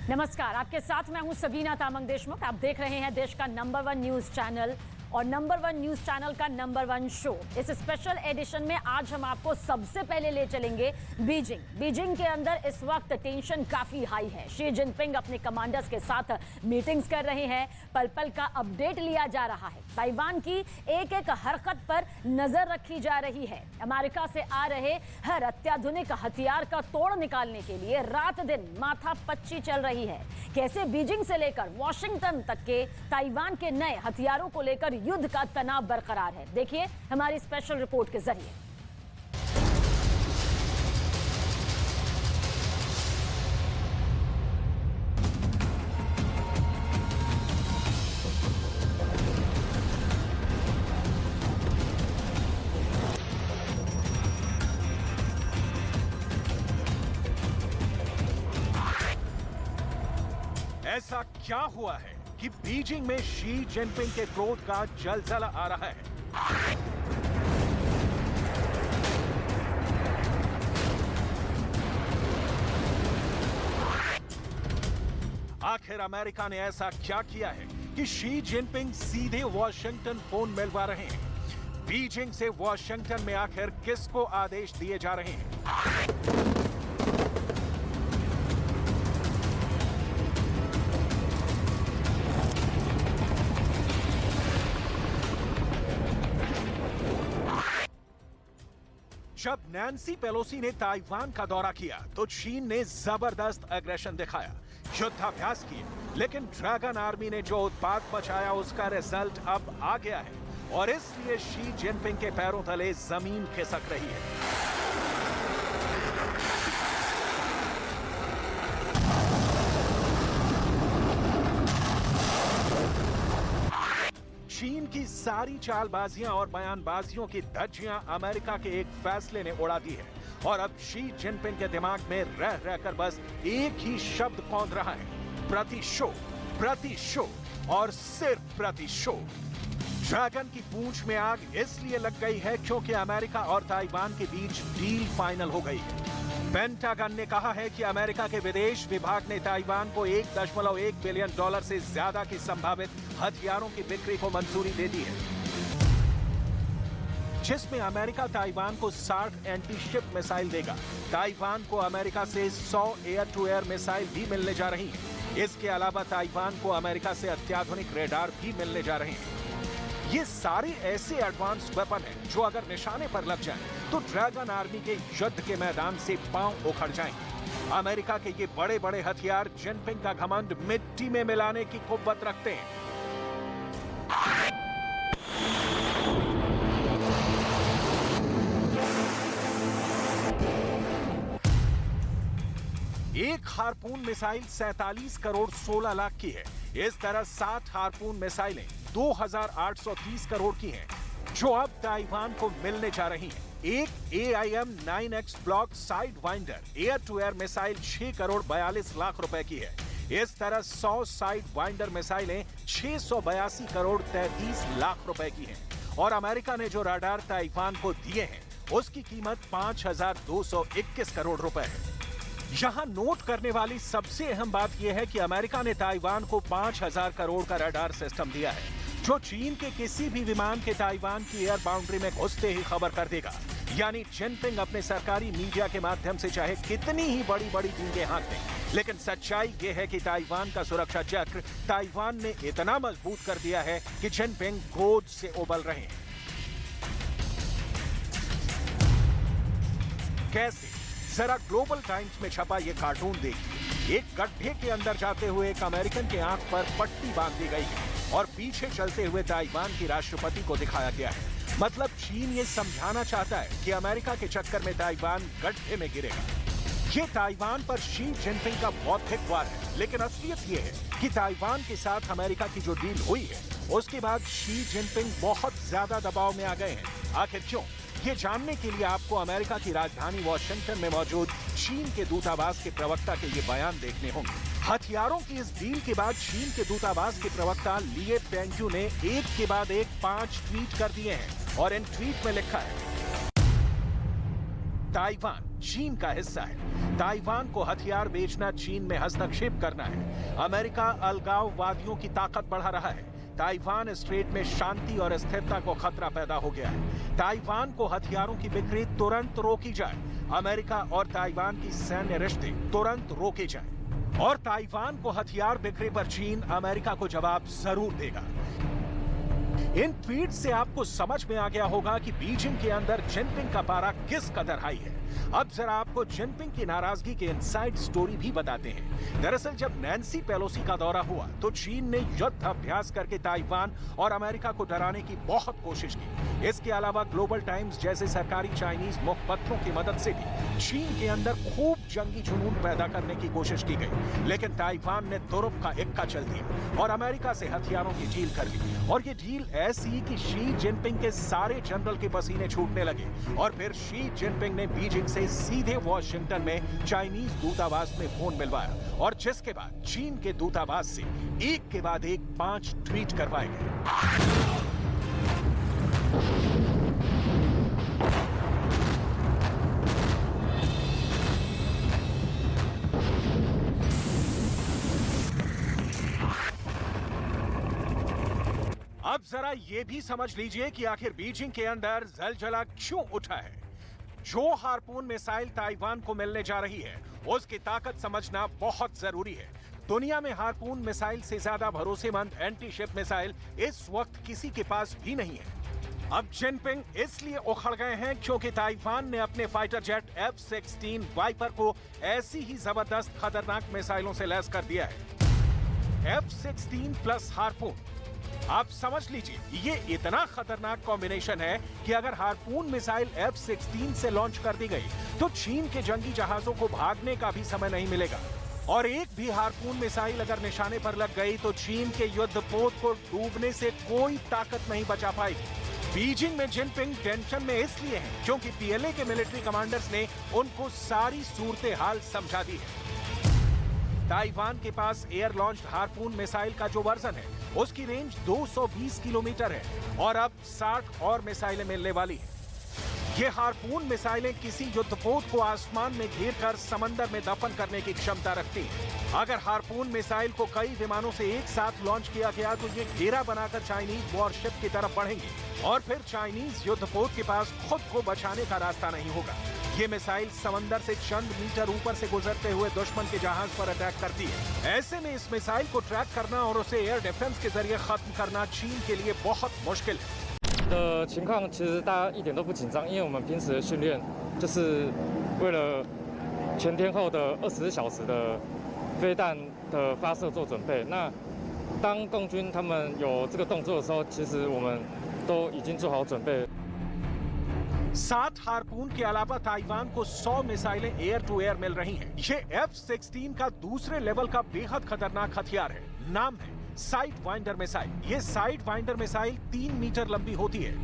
नमस्कार, आपके साथ मैं हूं सबीना तामंग देशमुख। आप देख रहे हैं देश का नंबर 1 न्यूज चैनल और नंबर 1 न्यूज चैनल का नंबर 1 शो। इस स्पेशल एडिशन में आज हम आपको सबसे पहले ले चलेंगे बीजिंग के अंदर इस वक्त टेंशन काफी हाई है। शी जिनपिंग अपने कमांडर्स के साथ मीटिंग्स कर रहे हैं, पल पल का अपडेट लिया जा रहा है। ताइवान की एक एक हरकत पर नजर रखी जा रही है। अमेरिका से आ रहे हर अत्याधुनिक हथियार का तोड़ निकालने के लिए रात दिन माथापच्ची चल रही है। कैसे बीजिंग से लेकर वॉशिंगटन तक के ताइवान के नए हथियारों को लेकर युद्ध का तनाव बरकरार है, देखिए हमारी स्पेशल रिपोर्ट के जरिए। ऐसा क्या हुआ है कि बीजिंग में शी जिनपिंग के क्रोध का जलजला आ रहा है? आखिर अमेरिका ने ऐसा क्या किया है कि शी जिनपिंग सीधे वॉशिंगटन फोन मिलवा रहे हैं? बीजिंग से वॉशिंगटन में आखिर किसको आदेश दिए जा रहे हैं? जब नैन्सी पेलोसी ने ताइवान का दौरा किया तो चीन ने जबरदस्त एग्रेशन दिखाया, युद्धाभ्यास किए, लेकिन ड्रैगन आर्मी ने जो उत्पात मचाया उसका रिजल्ट अब आ गया है और इसलिए शी जिनपिंग के पैरों तले जमीन खिसक रही है। चीन की सारी चालबाजियां और बयानबाजियों की धज्जियां अमेरिका के एक फैसले ने उड़ा दी है और अब शी जिनपिंग के दिमाग में रह रहकर बस एक ही शब्द कौंध रहा है, प्रतिशोध और सिर्फ प्रतिशोध। ड्रैगन की पूंछ में आग इसलिए लग गई है क्योंकि अमेरिका और ताइवान के बीच डील फाइनल हो गई है। पेंटागन ने कहा है कि अमेरिका के विदेश विभाग ने ताइवान को $1.1 बिलियन से ज्यादा की संभावित हथियारों की बिक्री को मंजूरी दे दी है, जिसमें अमेरिका ताइवान को 60 एंटी शिप मिसाइल देगा। ताइवान को अमेरिका से 100 एयर टू एयर मिसाइल भी मिलने जा रही है। इसके अलावा ताइवान को अमेरिका से अत्याधुनिक रेडार भी मिलने जा रहे हैं। ये सारे ऐसे एडवांस वेपन हैं जो अगर निशाने पर लग जाएं तो ड्रैगन आर्मी के युद्ध के मैदान से पांव उखड़ जाएंगे। अमेरिका के ये बड़े बड़े हथियार जिनपिंग का घमंड मिट्टी में मिलाने की कुव्वत रखते हैं। एक हार्पून मिसाइल 47 करोड़ 16 लाख की है। इस तरह 60 हार्पून मिसाइलें 2830 करोड़ की हैं, जो अब ताइवान को मिलने जा रही हैं। एक AIM-9X block sidewinder air to air missile 6 crore 42 lakh रुपए की है। इस तरह 100 साइड वाइंडर मिसाइलें 682 करोड़ 33 लाख रुपए की हैं। और अमेरिका ने जो रडार ताइवान को दिए हैं उसकी कीमत 5221 करोड़ रुपए है। यहां नोट करने वाली सबसे अहम बात यह है कि अमेरिका ने ताइवान को 5000 करोड़ का रडार सिस्टम दिया है, जो चीन के किसी भी विमान के ताइवान की एयर बाउंड्री में घुसते ही खबर कर देगा। यानी जिनपिंग अपने सरकारी मीडिया के माध्यम से चाहे कितनी ही बड़ी बड़ी चीजें हाँक दें, लेकिन सच्चाई यह है कि ताइवान का सुरक्षा चक्र ताइवान ने इतना मजबूत कर दिया है कि जिनपिंग गोद से उबल रहे हैं। कैसे? जरा ग्लोबल टाइम्स में छपा ये कार्टून देखिए। एक गड्ढे के अंदर जाते हुए एक अमेरिकन के आंख पर पट्टी बांध दी गई है और पीछे चलते हुए ताइवान की राष्ट्रपति को दिखाया गया है। मतलब चीन ये समझाना चाहता है कि अमेरिका के चक्कर में ताइवान गड्ढे में गिरेगा। ये ताइवान पर शी जिनपिंग का बौद्धिक वार है, लेकिन असलियत ये है कि ताइवान के साथ अमेरिका की जो डील हुई है उसके बाद शी जिनपिंग बहुत ज्यादा दबाव में आ गए हैं। आखिर क्यों? ये जानने के लिए आपको अमेरिका की राजधानी वॉशिंगटन में मौजूद चीन के दूतावास के प्रवक्ता के ये बयान देखने होंगे। हथियारों की इस डील के बाद चीन के दूतावास के प्रवक्ता लिए पेंगयू ने एक के बाद एक 5 ट्वीट कर दिए हैं और इन ट्वीट में लिखा है, ताइवान चीन का हिस्सा है। ताइवान को हथियार बेचना चीन में हस्तक्षेप करना है। अमेरिका अलगाववादियों की ताकत बढ़ा रहा है। ताइवान स्ट्रेट में शांति और स्थिरता को खतरा पैदा हो गया है। ताइवान को हथियारों की बिक्री तुरंत रोकी जाए। अमेरिका और ताइवान की सैन्य रिश्ते तुरंत रोके जाएं। और ताइवान को हथियार बिक्री पर चीन अमेरिका को जवाब जरूर देगा। इन ट्वीट से आपको समझ में आ गया होगा कि बीजिंग के अंदर जिनपिंग का पारा किस कदर हाई है। अब जरा आपको जिनपिंग की नाराजगी के इनसाइड स्टोरी भी बताते हैं। दरअसल जब नैन्सी पेलोसी का दौरा हुआ तो चीन ने युद्ध अभ्यास करके ताइवान और अमेरिका को डराने की बहुत कोशिश की। इसके अलावा ग्लोबल टाइम्स जैसे सरकारी चाइनीज मुखपत्रों की मदद से भी चीन के अंदर खूब जंगी जुनून पैदा करने की कोशिश की गई। लेकिन ताइवान ने तुरुप का इक्का चल दिया और अमेरिका से हथियारों की डील कर ली। और ये डील ऐसी कि शी जिनपिंग के सारे जनरल के पसीने छूटने लगे। और फिर शी जिनपिंग ने बीजिंग से सीधे वॉशिंगटन में चाइनीज दूतावास में फोन मिलवाया और जिसके बाद चीन के दूतावास से एक के बाद एक 5 ट्वीट करवाए गए। अब जरा ये भी समझ लीजिए कि आखिर बीजिंग के अंदर जलजला क्यों उठा है। जो हार्पून मिसाइल ताइवान को मिलने जा रही है उसकी ताकत समझना बहुत जरूरी है। दुनिया में हार्पून मिसाइल से ज्यादा भरोसेमंद एंटी शिप मिसाइल इस वक्त किसी के पास भी नहीं है। अब जिनपिंग इसलिए उखड़ गए हैं क्योंकि ताइवान ने अपने फाइटर जेट F-16 वाइपर को ऐसी ही जबरदस्त खतरनाक मिसाइलों से लैस कर दिया है। F-16 प्लस हार्पून, आप समझ लीजिए ये इतना खतरनाक कॉम्बिनेशन है कि अगर हार्पून मिसाइल F-16 से लॉन्च कर दी गई तो चीन के जंगी जहाजों को भागने का भी समय नहीं मिलेगा। और एक भी हार्पून मिसाइल अगर निशाने पर लग गई तो चीन के युद्धपोत को डूबने से कोई ताकत नहीं बचा पाएगी। बीजिंग में जिनपिंग टेंशन में इसलिए हैं क्योंकि PLA के मिलिट्री कमांडर्स ने उनको सारी सूरत हाल समझा दी है। ताइवान के पास एयर लॉन्च्ड हार्पून मिसाइल का जो वर्जन है उसकी रेंज 220 किलोमीटर है और अब 60 और मिसाइलें मिलने वाली हैं। ये हार्पून मिसाइलें किसी युद्धपोत को आसमान में घेरकर समंदर में दफन करने की क्षमता रखती हैं। अगर हार्पून मिसाइल को कई विमानों से एक साथ लॉन्च किया गया तो ये घेरा बनाकर चाइनीज वॉरशिप की तरफ बढ़ेंगी और फिर चाइनीज युद्धपोत के पास खुद को बचाने का रास्ता नहीं होगा। ये मिसाइल समंदर से चंद मीटर ऊपर से गुजरते हुए दुश्मन के जहाज पर अटैक करती है। ऐसे में इस मिसाइल को ट्रैक करना और उसे एयर डिफेंस के जरिए खत्म करना चीन के लिए बहुत मुश्किल है।的情况其实大家一点都不紧张，因为我们平时的训练就是为了全天候的24小时的飞弹的发射做准备。那当共军他们有这个动作的时候，其实我们都已经做好准备。सात हार्पून के अलावा ताइवान को 100 मिसाइलें एयर टू एयर मिल रही हैं। ये F-16 का दूसरे लेवल का बेहद खतरनाक हथियार है। नाम है साइड वाइंडर मिसाइल। ये साइड वाइंडर मिसाइल 3 मीटर लंबी होती है।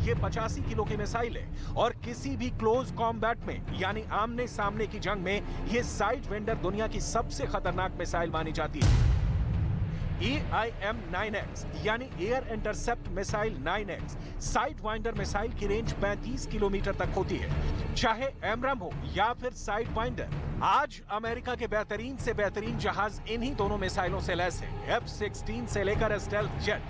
ये 85 किलो की मिसाइल है और किसी भी क्लोज कॉम्बैट में यानी आमने सामने की जंग में ये साइड वाइंडर दुनिया की सबसे खतरनाक मिसाइल मानी जाती है। AIM-9X यानी air intercept missile 9X side winder missile की रेंज 35 किलोमीटर तक होती है। चाहे एमरम हो या फिर साइड वाइंडर, आज अमेरिका के बेहतरीन से बेहतरीन जहाज इन्हीं दोनों मिसाइलों से लैस है। F-16 से लेकर स्टेल्थ जेट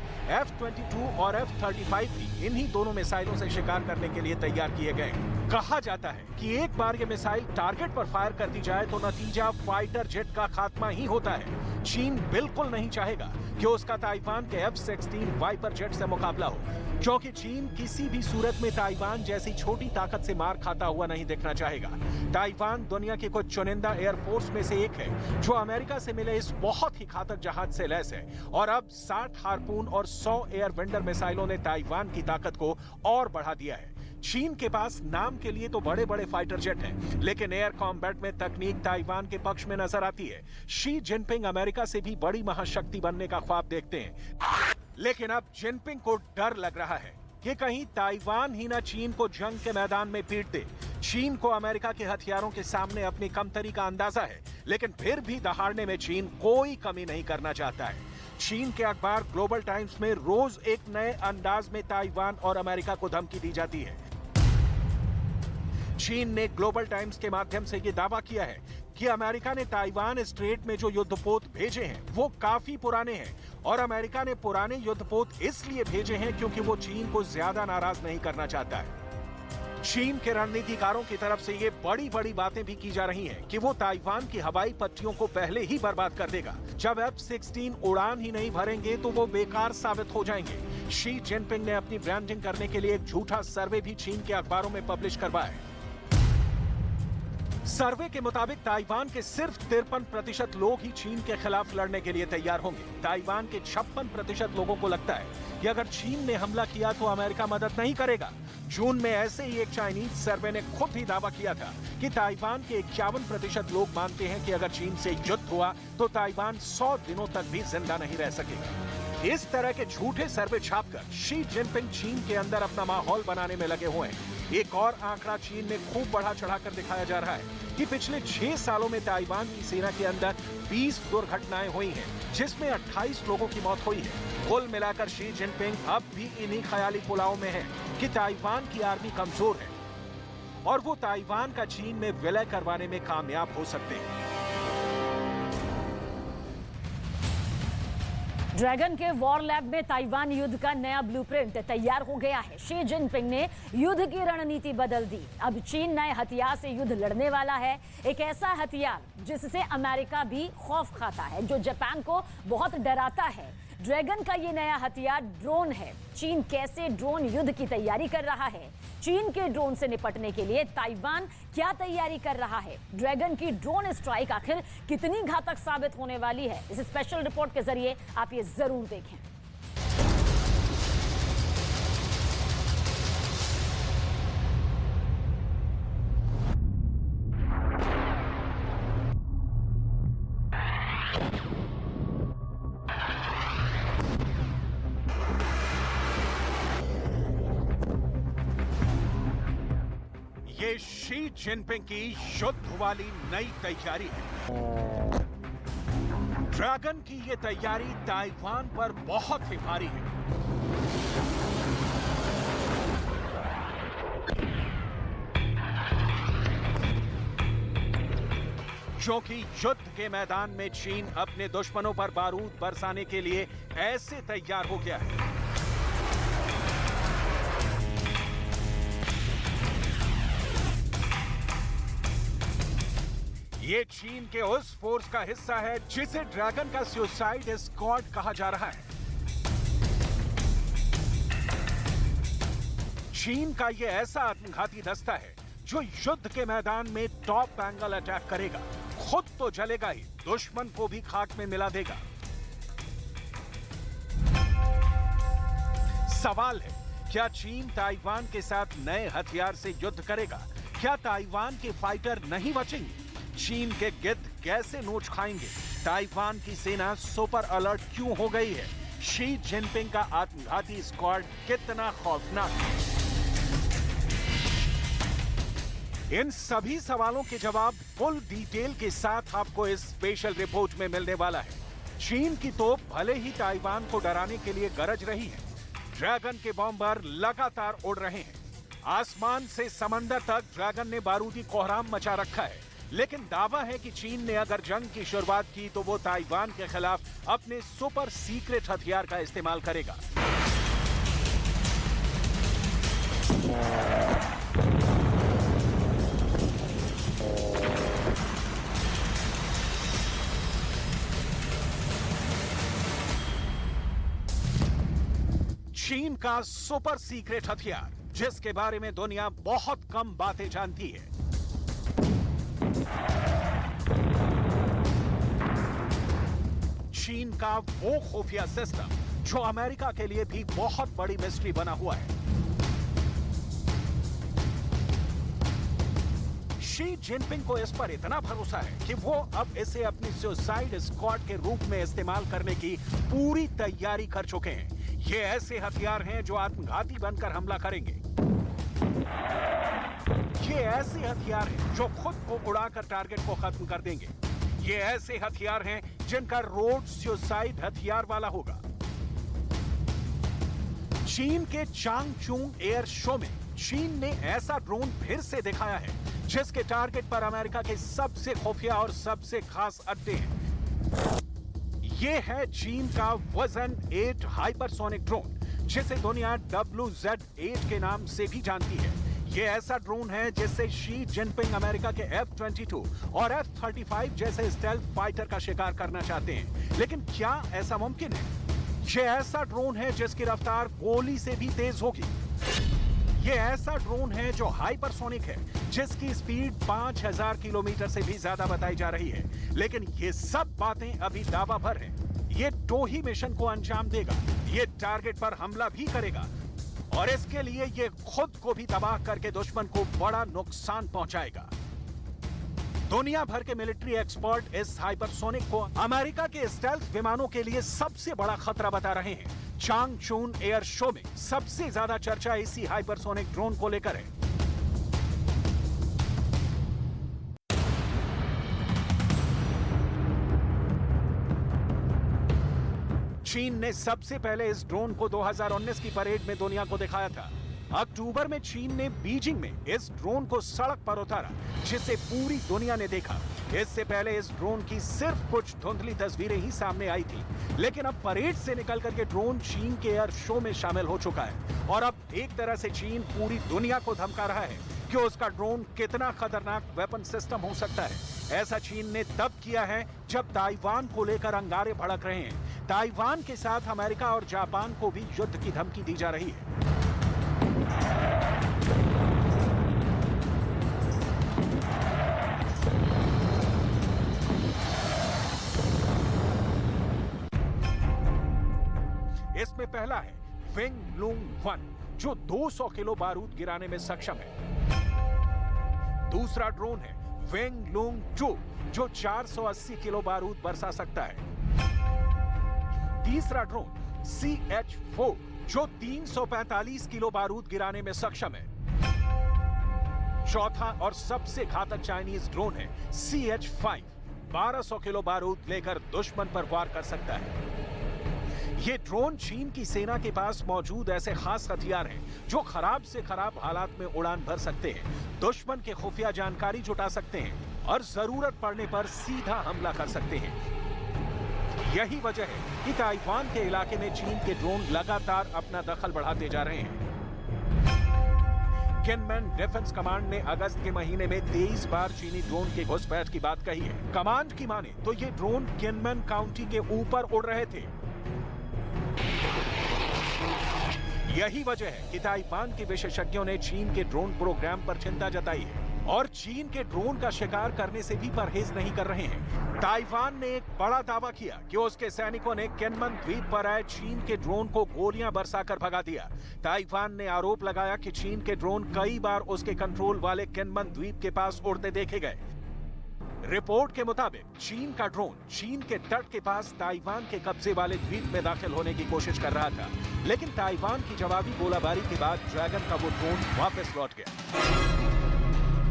F-22 और F-35 भी इन्हीं दोनों मिसाइलों से शिकार करने के लिए तैयार किए गए हैं। कहा जाता है कि एक बार ये मिसाइल टारगेट पर फायर कर दी जाए तो नतीजा फाइटर जेट का खात्मा ही होता है। चीन बिल्कुल नहीं चाहेगा कि उसका ताइवान के F-16 वाइपर जेट से मुकाबला हो, क्योंकि चीन किसी भी सूरत में ताइवान जैसी छोटी ताकत से मार खाता हुआ नहीं देखना चाहेगा। ताइवान दुनिया के कुछ चुनिंदा एयरफोर्स में से एक है जो अमेरिका से मिले इस बहुत ही घातक जहाज से लैस है और अब 60 हार्पून और 100 एयर विंडर मिसाइलों ने ताइवान की ताकत को और बढ़ा दिया है। चीन के पास नाम के लिए तो बड़े बड़े फाइटर जेट हैं, लेकिन एयर कॉम्बैट में तकनीक ताइवान के पक्ष में नजर आती है। शी जिनपिंग अमेरिका से भी बड़ी महाशक्ति बनने का ख्वाब देखते हैं, लेकिन अब जिनपिंग को डर लग रहा है कि कहीं ताइवान ही ना चीन को जंग के मैदान में पीट दे। चीन को अमेरिका के हथियारों के सामने अपनी कमतरी का अंदाजा है, लेकिन फिर भी दहाड़ने में चीन कोई कमी नहीं करना चाहता है। चीन के अखबार ग्लोबल टाइम्स में रोज एक नए अंदाज में ताइवान और अमेरिका को धमकी दी जाती है। चीन ने ग्लोबल टाइम्स के माध्यम से ये दावा किया है कि अमेरिका ने ताइवान स्ट्रेट में जो युद्धपोत भेजे हैं वो काफी पुराने हैं और अमेरिका ने पुराने युद्धपोत इसलिए भेजे हैं क्योंकि वो चीन को ज्यादा नाराज नहीं करना चाहता है। चीन के रणनीतिकारों की तरफ से ये बड़ी बड़ी बातें भी की जा रही हैं कि वो ताइवान की हवाई पट्टियों को पहले ही बर्बाद कर देगा। जब F-16 उड़ान ही नहीं भरेंगे तो वो बेकार साबित हो जाएंगे। शी जिनपिंग ने अपनी ब्रांडिंग करने के लिए एक झूठा सर्वे भी चीन के अखबारों में पब्लिश करवाया। सर्वे के मुताबिक ताइवान के सिर्फ 53% लोग ही चीन के खिलाफ लड़ने के लिए तैयार होंगे। ताइवान के 56% लोगों को लगता है कि अगर चीन ने हमला किया तो अमेरिका मदद नहीं करेगा। जून में ऐसे ही एक चाइनीज सर्वे ने खुद ही दावा किया था कि ताइवान के 51% लोग मानते हैं कि अगर चीन से युद्ध हुआ तो ताइवान 100 दिनों तक भी जिंदा नहीं रह सकेगा। इस तरह के झूठे सर्वे छापकर शी जिनपिंग चीन के अंदर अपना माहौल बनाने में लगे हुए हैं। एक और आंकड़ा चीन में खूब बढ़ा चढ़ाकर दिखाया जा रहा है कि पिछले 6 सालों में ताइवान की सेना के अंदर 20 दुर्घटनाएं हुई हैं, जिसमें 28 लोगों की मौत हुई है। कुल मिलाकर शी जिनपिंग अब भी इन्हीं ख्याली पुलाव में है कि ताइवान की आर्मी कमजोर है और वो ताइवान का चीन में विलय करवाने में कामयाब हो सकते हैं। ड्रैगन के वॉर लैब में ताइवान युद्ध का नया ब्लूप्रिंट तैयार हो गया है। शी जिनपिंग ने युद्ध की रणनीति बदल दी। अब चीन नए हथियार से युद्ध लड़ने वाला है, एक ऐसा हथियार जिससे अमेरिका भी खौफ खाता है, जो जापान को बहुत डराता है। ड्रैगन का ये नया हथियार ड्रोन है। चीन कैसे ड्रोन युद्ध की तैयारी कर रहा है? चीन के ड्रोन से निपटने के लिए ताइवान क्या तैयारी कर रहा है? ड्रैगन की ड्रोन स्ट्राइक आखिर कितनी घातक साबित होने वाली है? इस स्पेशल रिपोर्ट के जरिए आप ये जरूर देखें। ये शी जिनपिंग की युद्ध वाली नई तैयारी है। ड्रैगन की ये तैयारी ताइवान पर बहुत ही भारी है। क्योंकि युद्ध के मैदान में चीन अपने दुश्मनों पर बारूद बरसाने के लिए ऐसे तैयार हो गया है। ये चीन के उस फोर्स का हिस्सा है जिसे ड्रैगन का सुसाइड स्क्वाड कहा जा रहा है। चीन का ये ऐसा आत्मघाती दस्ता है जो युद्ध के मैदान में टॉप एंगल अटैक करेगा। खुद तो जलेगा ही, दुश्मन को भी खाक में मिला देगा। सवाल है, क्या चीन ताइवान के साथ नए हथियार से युद्ध करेगा? क्या ताइवान के फाइटर नहीं बचेंगे? चीन के गिद्ध कैसे नोच खाएंगे? ताइवान की सेना सुपर अलर्ट क्यों हो गई है? शी जिनपिंग का आत्मघाती स्क्वाड कितना खौफनाक है? इन सभी सवालों के जवाब फुल डिटेल के साथ आपको इस स्पेशल रिपोर्ट में मिलने वाला है। चीन की तोप भले ही ताइवान को डराने के लिए गरज रही है, ड्रैगन के बॉम्बर लगातार उड़ रहे हैं। आसमान से समंदर तक ड्रैगन ने बारूदी कोहराम मचा रखा है, लेकिन दावा है कि चीन ने अगर जंग की शुरुआत की तो वो ताइवान के खिलाफ अपने सुपर सीक्रेट हथियार का इस्तेमाल करेगा। चीन का सुपर सीक्रेट हथियार, जिसके बारे में दुनिया बहुत कम बातें जानती है। चीन का वो खुफिया सिस्टम जो अमेरिका के लिए भी बहुत बड़ी मिस्ट्री बना हुआ है। शी जिनपिंग को इस पर इतना भरोसा है कि वो अब इसे अपनी सुसाइड स्क्वाड के रूप में इस्तेमाल करने की पूरी तैयारी कर चुके हैं। ये ऐसे हथियार हैं जो आत्मघाती बनकर हमला करेंगे। ये ऐसे हथियार हैं जो खुद को उड़ाकर टारगेट को खत्म कर देंगे। ये ऐसे हथियार हैं जिनका रोड सुसाइड हथियार वाला होगा। चीन के चांगचुंग एयर शो में चीन ने ऐसा ड्रोन फिर से दिखाया है जिसके टारगेट पर अमेरिका के सबसे खुफिया और सबसे खास अड्डे हैं। ये है चीन का वजन 8 हाइपरसोनिक ड्रोन, जिसे दुनिया WZ-8 के नाम से भी जानती है। ये ऐसा ड्रोन है जिससे शी जिनपिंग अमेरिका के F-22 और F-35 जैसे स्टेल्थ फाइटर का शिकार करना चाहते हैं। लेकिन क्या ऐसा मुमकिन है? ये ऐसा ड्रोन है जिसकी रफ्तार गोली से भी तेज होगी। ये ऐसा ड्रोन है जो हाइपरसोनिक है, जिसकी स्पीड 5000 किलोमीटर से भी ज्यादा बताई जा रही है। लेकिन ये सब बातें अभी दावा भर हैं। ये 2 ही मिशन को अंजाम देगा। ये टारगेट पर हमला भी करेगा और इसके लिए ये खुद को भी तबाह करके दुश्मन को बड़ा नुकसान पहुंचाएगा। दुनिया भर के मिलिट्री एक्सपर्ट इस हाइपरसोनिक को अमेरिका के स्टेल्थ विमानों के लिए सबसे बड़ा खतरा बता रहे हैं। चांगचून एयर शो में सबसे ज्यादा चर्चा इसी हाइपरसोनिक ड्रोन को लेकर है। चीन ने सबसे पहले इस ड्रोन को 2019 की परेड में दुनिया को दिखाया था। अक्टूबर में चीन ने बीजिंग में इस ड्रोन को सड़क पर उतारा, जिसे पूरी दुनिया ने देखा। इससे पहले इस ड्रोन की सिर्फ कुछ धुंधली तस्वीरें ही सामने आई थी, लेकिन अब परेड से निकल करके ड्रोन चीन के एयर शो में शामिल हो चुका है और अब एक तरह से चीन पूरी दुनिया को धमका रहा है कि उसका ड्रोन कितना खतरनाक वेपन सिस्टम हो सकता है। ऐसा चीन ने तब किया है जब ताइवान को लेकर अंगारे भड़क रहे हैं। ताइवान के साथ अमेरिका और जापान को भी युद्ध की धमकी दी जा रही है। इसमें पहला है वेंग लूंग 1, जो 200 किलो बारूद गिराने में सक्षम है। दूसरा ड्रोन है वेंग लूंग 2, जो 480 किलो बारूद बरसा सकता है। तीसरा ड्रोन CH-4, जो 345 किलो बारूद गिराने में सक्षम है। चौथा और सबसे घातक चाइनीज ड्रोन है CH-5, 1200 किलो बारूद लेकर दुश्मन पर वार कर सकता है। ये ड्रोन चीन की सेना के पास मौजूद ऐसे खास हथियार हैं जो खराब से खराब हालात में उड़ान भर सकते हैं, दुश्मन के खुफिया जानकारी जुटा सकते हैं और जरूरत पड़ने पर सीधा हमला कर सकते हैं। यही वजह है कि ताइवान के इलाके में चीन के ड्रोन लगातार अपना दखल बढ़ाते जा रहे हैं। किनमैन डिफेंस कमांड ने अगस्त के महीने में 23 बार चीनी ड्रोन के घुसपैठ की बात कही है। कमांड की माने तो ये ड्रोन किनमैन काउंटी के ऊपर उड़ रहे थे। यही वजह है कि ताइवान के विशेषज्ञों ने चीन के ड्रोन प्रोग्राम पर चिंता जताई है और चीन के ड्रोन का शिकार करने से भी परहेज नहीं कर रहे हैं। ताइवान ने एक बड़ा दावा किया कि उसके सैनिकों ने किनमन द्वीप पर आए चीन के ड्रोन को गोलियां बरसाकर भगा दिया। ताइवान ने आरोप लगाया कि चीन के ड्रोन कई बार उसके कंट्रोल वाले किनमन द्वीप के पास उड़ते देखे गए। रिपोर्ट के मुताबिक चीन का ड्रोन चीन के तट के पास ताइवान के कब्जे वाले द्वीप में दाखिल होने की कोशिश कर रहा था, लेकिन ताइवान की जवाबी गोलाबारी के बाद ड्रैगन का वो ड्रोन वापस लौट गया।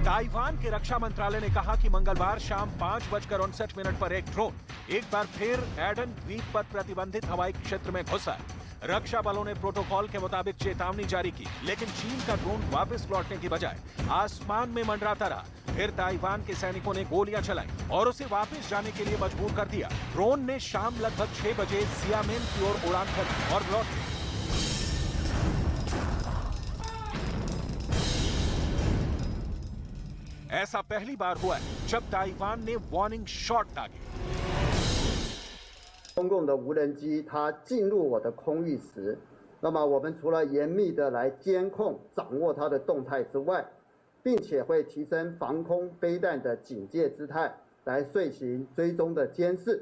ताइवान के रक्षा मंत्रालय ने कहा कि मंगलवार शाम 5:59 पर एक ड्रोन एक बार फिर एडन द्वीप पर प्रतिबंधित हवाई क्षेत्र में घुसा। रक्षा बलों ने प्रोटोकॉल के मुताबिक चेतावनी जारी की, लेकिन चीन का ड्रोन वापस लौटने की बजाय आसमान में मंडराता रहा। फिर ताइवान के सैनिकों ने गोलियां चलाई और उसे वापस जाने के लिए मजबूर कर दिया। ड्रोन ने शाम लगभग 6 बजे सियामेन की ओर उड़ान भरी और लौट गई। ऐसा पहली बार हुआ है जब ताइवान ने वार्निंग शॉट दागे। 中共的无人机它进入我的空域时，那么我们除了严密的来监控、掌握它的动态之外，并且会提升防空飞弹的警戒姿态，来遂行追踪的监视。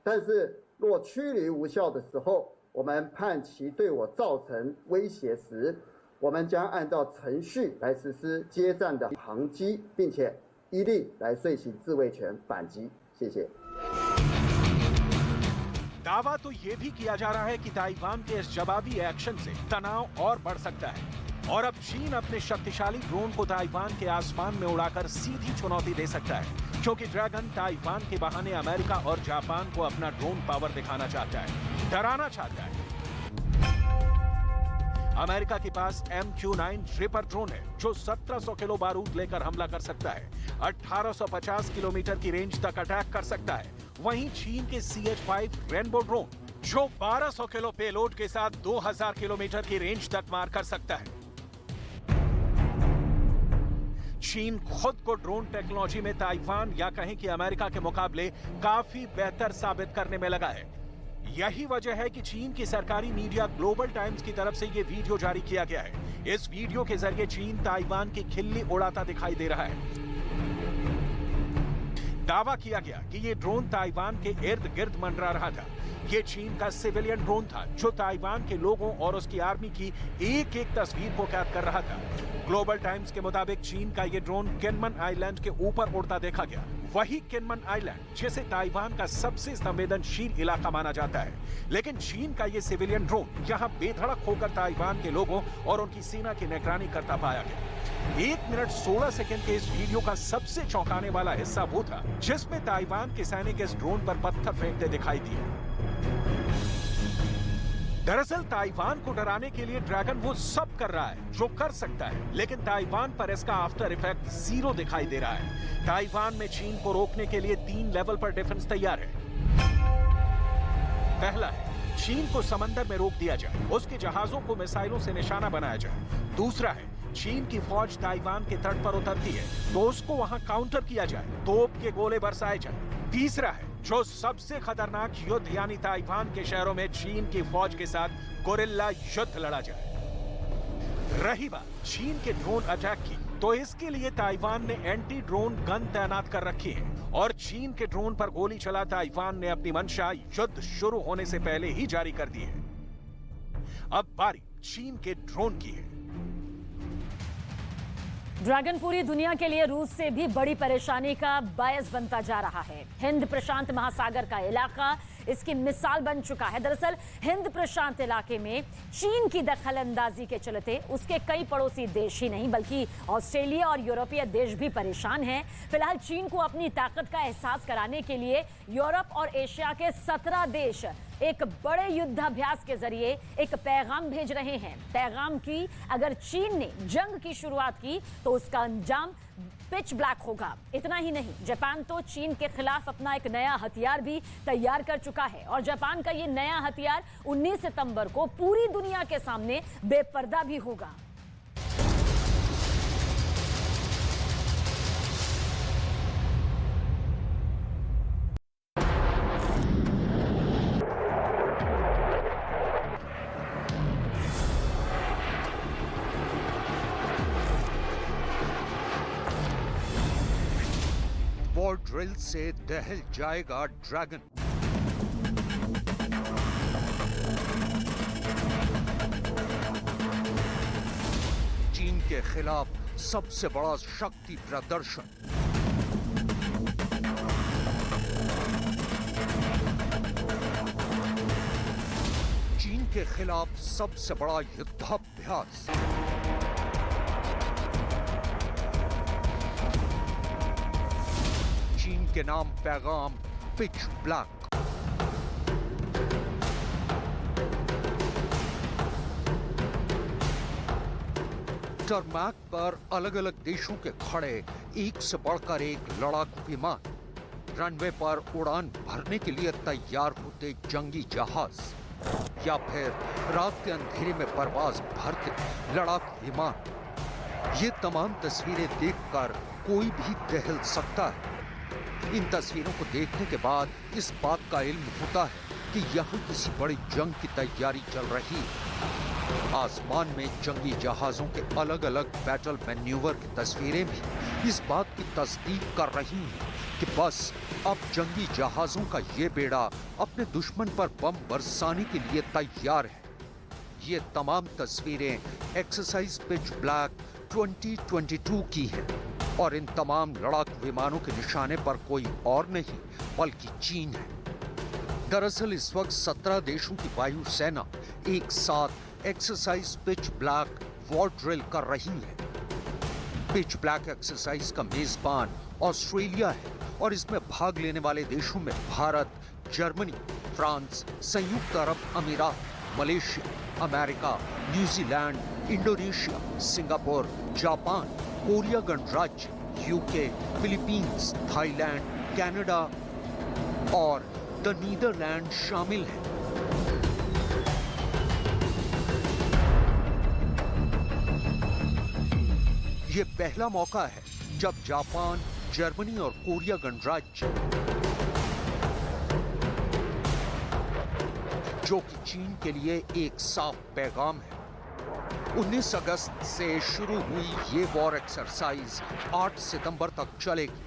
但是若驱离无效的时候，我们判其对我造成威胁时，我们将按照程序来实施接战的航击，并且依例来遂行自卫权反击。谢谢。 दावा तो ये भी किया जा रहा है कि ताइवान के इस जवाबी एक्शन से तनाव और बढ़ सकता है और अब चीन अपने शक्तिशाली ड्रोन को ताइवान के आसमान में उड़ाकर सीधी चुनौती दे सकता है, क्योंकि ड्रैगन ताइवान के बहाने अमेरिका और जापान को अपना ड्रोन पावर दिखाना चाहता है, डराना चाहता है। अमेरिका के पास MQ-9 रिपर ड्रोन है जो 1700 किलो बारूद लेकर हमला कर सकता है, 1850 किलोमीटर की रेंज तक अटैक कर सकता है। वहीं चीन के CH-5 रेनबो ड्रोन जो 1200 किलो पेलोड के साथ 2000 किलोमीटर की रेंज तक मार कर सकता है। चीन खुद को ड्रोन टेक्नोलॉजी में ताइवान या कहें कि अमेरिका के मुकाबले काफी बेहतर साबित करने में लगा है। यही वजह है कि चीन की सरकारी मीडिया ग्लोबल टाइम्स की तरफ से यह वीडियो जारी किया गया है। इस वीडियो के जरिए चीन ताइवान की खिल्ली उड़ाता दिखाई दे रहा है। दावा किया गया कि ये ड्रोन ताइवान के इर्द गिर्द मंडरा रहा था। ये चीन का सिविलियन ड्रोन था जो ताइवान के लोगों और उसकी आर्मी की एक एक तस्वीर को कैद कर रहा था। ग्लोबल टाइम्स के मुताबिक चीन का ये ड्रोन किनमन आइलैंड के ऊपर उड़ता देखा गया। वही किनमन आइलैंड जिसे ताइवान का सबसे संवेदनशील इलाका माना जाता है, लेकिन चीन का ये सिविलियन ड्रोन यहाँ बेधड़क होकर ताइवान के लोगों और उनकी सेना की निगरानी करता पाया गया। 1 मिनट 16 सेकंड के इस वीडियो का सबसे चौंकाने वाला हिस्सा वो था जिसमें ताइवान के सैनिक इस ड्रोन पर पत्थर फेंकते दिखाई दिए। दरअसल ताइवान को डराने के लिए ड्रैगन वो सब कर रहा है जो कर सकता है, लेकिन ताइवान पर इसका आफ्टर इफेक्ट 0 दिखाई दे रहा है। ताइवान में चीन को रोकने के लिए 3 लेवल पर डिफेंस तैयार है। पहला है चीन को समंदर में रोक दिया जाए, उसके जहाजों को मिसाइलों से निशाना बनाया जाए। दूसरा है चीन की फौज ताइवान के तट पर उतरती है तो उसको वहां काउंटर किया जाए, तोप के गोले बरसाए जाए। तीसरा है जो सबसे खतरनाक युद्ध यानी ताइवान के शहरों में चीन की फौज के साथ गोरिल्ला युद्ध लड़ा जाए। रही बात चीन के ड्रोन अटैक की, तो इसके लिए ताइवान ने एंटी ड्रोन गन तैनात कर रखी है और चीन के ड्रोन पर गोली चला ताइवान ने अपनी मंशा युद्ध शुरू होने से पहले ही जारी कर दी है। अब बारी चीन के ड्रोन की है। ड्रैगन पूरी दुनिया के लिए रूस से भी बड़ी परेशानी का बायस बनता जा रहा है। हिंद प्रशांत महासागर का इलाका इसकी मिसाल बन चुका है। दरअसल हिंद प्रशांत इलाके में चीन की दखल अंदाजी के चलते उसके कई पड़ोसी देश ही नहीं बल्कि ऑस्ट्रेलिया और यूरोपीय देश भी परेशान हैं। फिलहाल चीन को अपनी ताकत का एहसास कराने के लिए यूरोप और एशिया के 17 देश एक बड़े युद्धाभ्यास के जरिए एक पैगाम भेज रहे हैं। पैगाम की अगर चीन ने जंग की शुरुआत की तो उसका अंजाम पिच ब्लैक होगा। इतना ही नहीं, जापान तो चीन के खिलाफ अपना एक नया हथियार भी तैयार कर चुका है और जापान का ये नया हथियार 19 सितंबर को पूरी दुनिया के सामने बेपर्दा भी होगा। वॉर ड्रिल से दहल जाएगा ड्रैगन। चीन के खिलाफ सबसे बड़ा शक्ति प्रदर्शन। चीन के खिलाफ सबसे बड़ा युद्धाभ्यास। चीन के नाम पैगाम पिच ब्लैक। टरमैक पर अलग अलग देशों के खड़े एक से बढ़कर एक लड़ाकू विमान, रनवे पर उड़ान भरने के लिए तैयार होते जंगी जहाज या फिर रात के अंधेरे में परवाज भरते लड़ाकू विमान। ये तमाम तस्वीरें देखकर कोई भी दहल सकता है। इन तस्वीरों को देखने के बाद इस बात का इल्म होता है कि यहाँ किसी बड़ी जंग की तैयारी चल रही है। आसमान में जंगी जहाजों के अलग अलग बैटल मैन्यूवर की तस्वीरें भी इस बात की तस्दीक कर रही हैं कि बस अब जंगी जहाजों का ये बेड़ा अपने दुश्मन पर बम बरसाने के लिए तैयार है। ये तमाम तस्वीरें एक्सरसाइज पिच ब्लैक 2022 की है और इन तमाम लड़ाकू विमानों के निशाने पर कोई और नहीं बल्कि चीन है। दरअसल इस वक्त 17 देशों की वायु सेना एक साथ exercise pitch black war drill कर रही है। पिच ब्लैक एक्सरसाइज का मेजबान ऑस्ट्रेलिया है और इसमें भाग लेने वाले देशों में भारत, जर्मनी, फ्रांस, संयुक्त अरब अमीरात, Malaysia, America, New Zealand, Indonesia, Singapore, Japan, Korea गणराज्य, यूके, फिलीपींस, थाईलैंड, कनाडा और द नीदरलैंड शामिल हैं। ये पहला मौका है जब जापान, जर्मनी और कोरिया गणराज्य, जो कि चीन के लिए एक साफ पैगाम है। 19 अगस्त से शुरू हुई ये वॉर एक्सरसाइज 8 सितंबर तक चलेगी।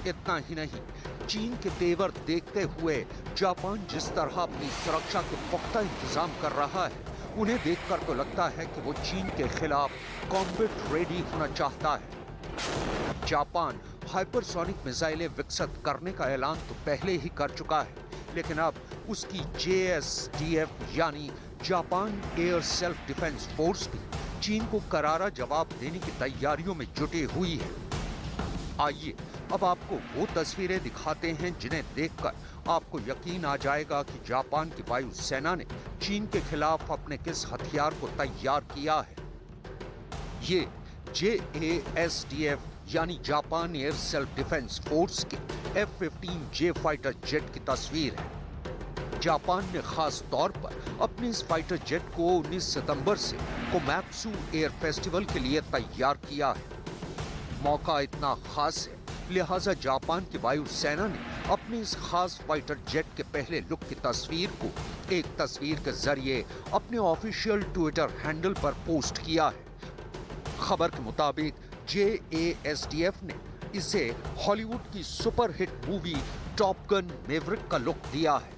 इतना ही नहीं, चीन के तेवर देखते हुए जापान जिस तरह अपनी सुरक्षा के पुख्ता इंतजाम कर रहा है, उन्हें देखकर तो लगता है कि वो चीन के खिलाफ कॉम्बैट रेडी होना चाहता है। जापान हाइपरसोनिक मिसाइलें विकसित करने का ऐलान तो पहले ही कर चुका है, लेकिन अब उसकी JSDF यानी Japan air self defence force भी चीन को करारा जवाब देने की तैयारियों में जुटी हुई है। आइए अब आपको वो तस्वीरें दिखाते हैं जिन्हें देखकर आपको यकीन आ जाएगा कि जापान की वायु सेना ने चीन के खिलाफ अपने किस हथियार को तैयार किया है। ये JASDF यानी Japan air self defence force के F-15J फाइटर जेट की तस्वीर है। जापान ने खास तौर पर अपने इस फाइटर जेट को 19 सितंबर से कोमैत्सु एयर फेस्टिवल के लिए तैयार किया है। मौका इतना खास है, लिहाजा जापान की वायु सेना ने अपने इस खास फाइटर जेट के पहले लुक की तस्वीर को एक तस्वीर के जरिए अपने ऑफिशियल ट्विटर हैंडल पर पोस्ट किया है। खबर के मुताबिक JASDF ने इसे हॉलीवुड की superhit movie top gun Maverick का लुक दिया है।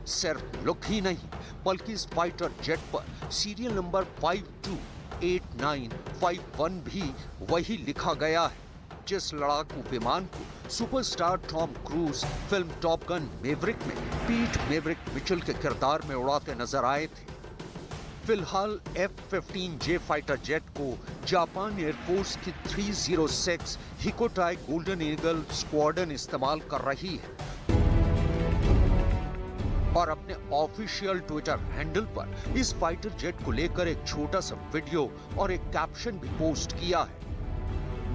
सिर्फ लुक ही नहीं, बल्कि इस फाइटर जेट पर सीरियल नंबर 528951 भी वही लिखा गया है, जिस लड़ाकू विमान को superstar Tom cruise film top gun Maverick में पीट मैवरिक मिचेल के किरदार में उड़ाते नजर आए थे। फिलहाल F-15J फाइटर जेट को जापान एयरफोर्स की 306 हिकोटाई गोल्डन ईगल स्क्वाड्रन इस्तेमाल कर रही है और अपने ऑफिशियल ट्विटर हैंडल पर इस फाइटर जेट को लेकर एक छोटा सा वीडियो और एक कैप्शन भी पोस्ट किया है।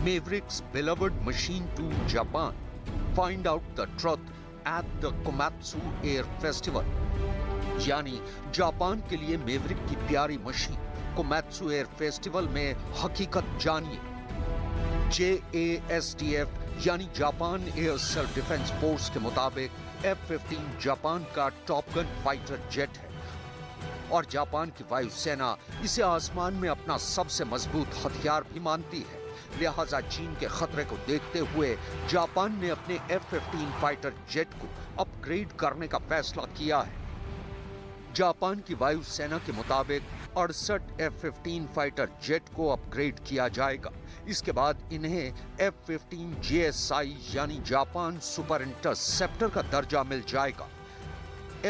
Mavericks beloved machine to Japan. Find out the truth at the Komatsu Air Festival. यानी जापान के लिए मेवरिक की प्यारी मशीन कोमैत्सु एयर फेस्टिवल में हकीकत जानिए। JASDF यानी Japan air self defence force के मुताबिक F-15 जापान का टॉप गन फाइटर जेट है और जापान की वायुसेना इसे आसमान में अपना सबसे मजबूत हथियार भी मानती है। लिहाजा चीन के खतरे को देखते हुए जापान ने अपने F-15 फाइटर जेट को अपग्रेड करने का फैसला किया है। जापान की वायुसेना के मुताबिक 68 F-15 फाइटर जेट को अपग्रेड किया जाएगा। इसके बाद इन्हें F-15 JSI यानी जापान सुपर इंटरसेप्टर का दर्जा मिल जाएगा।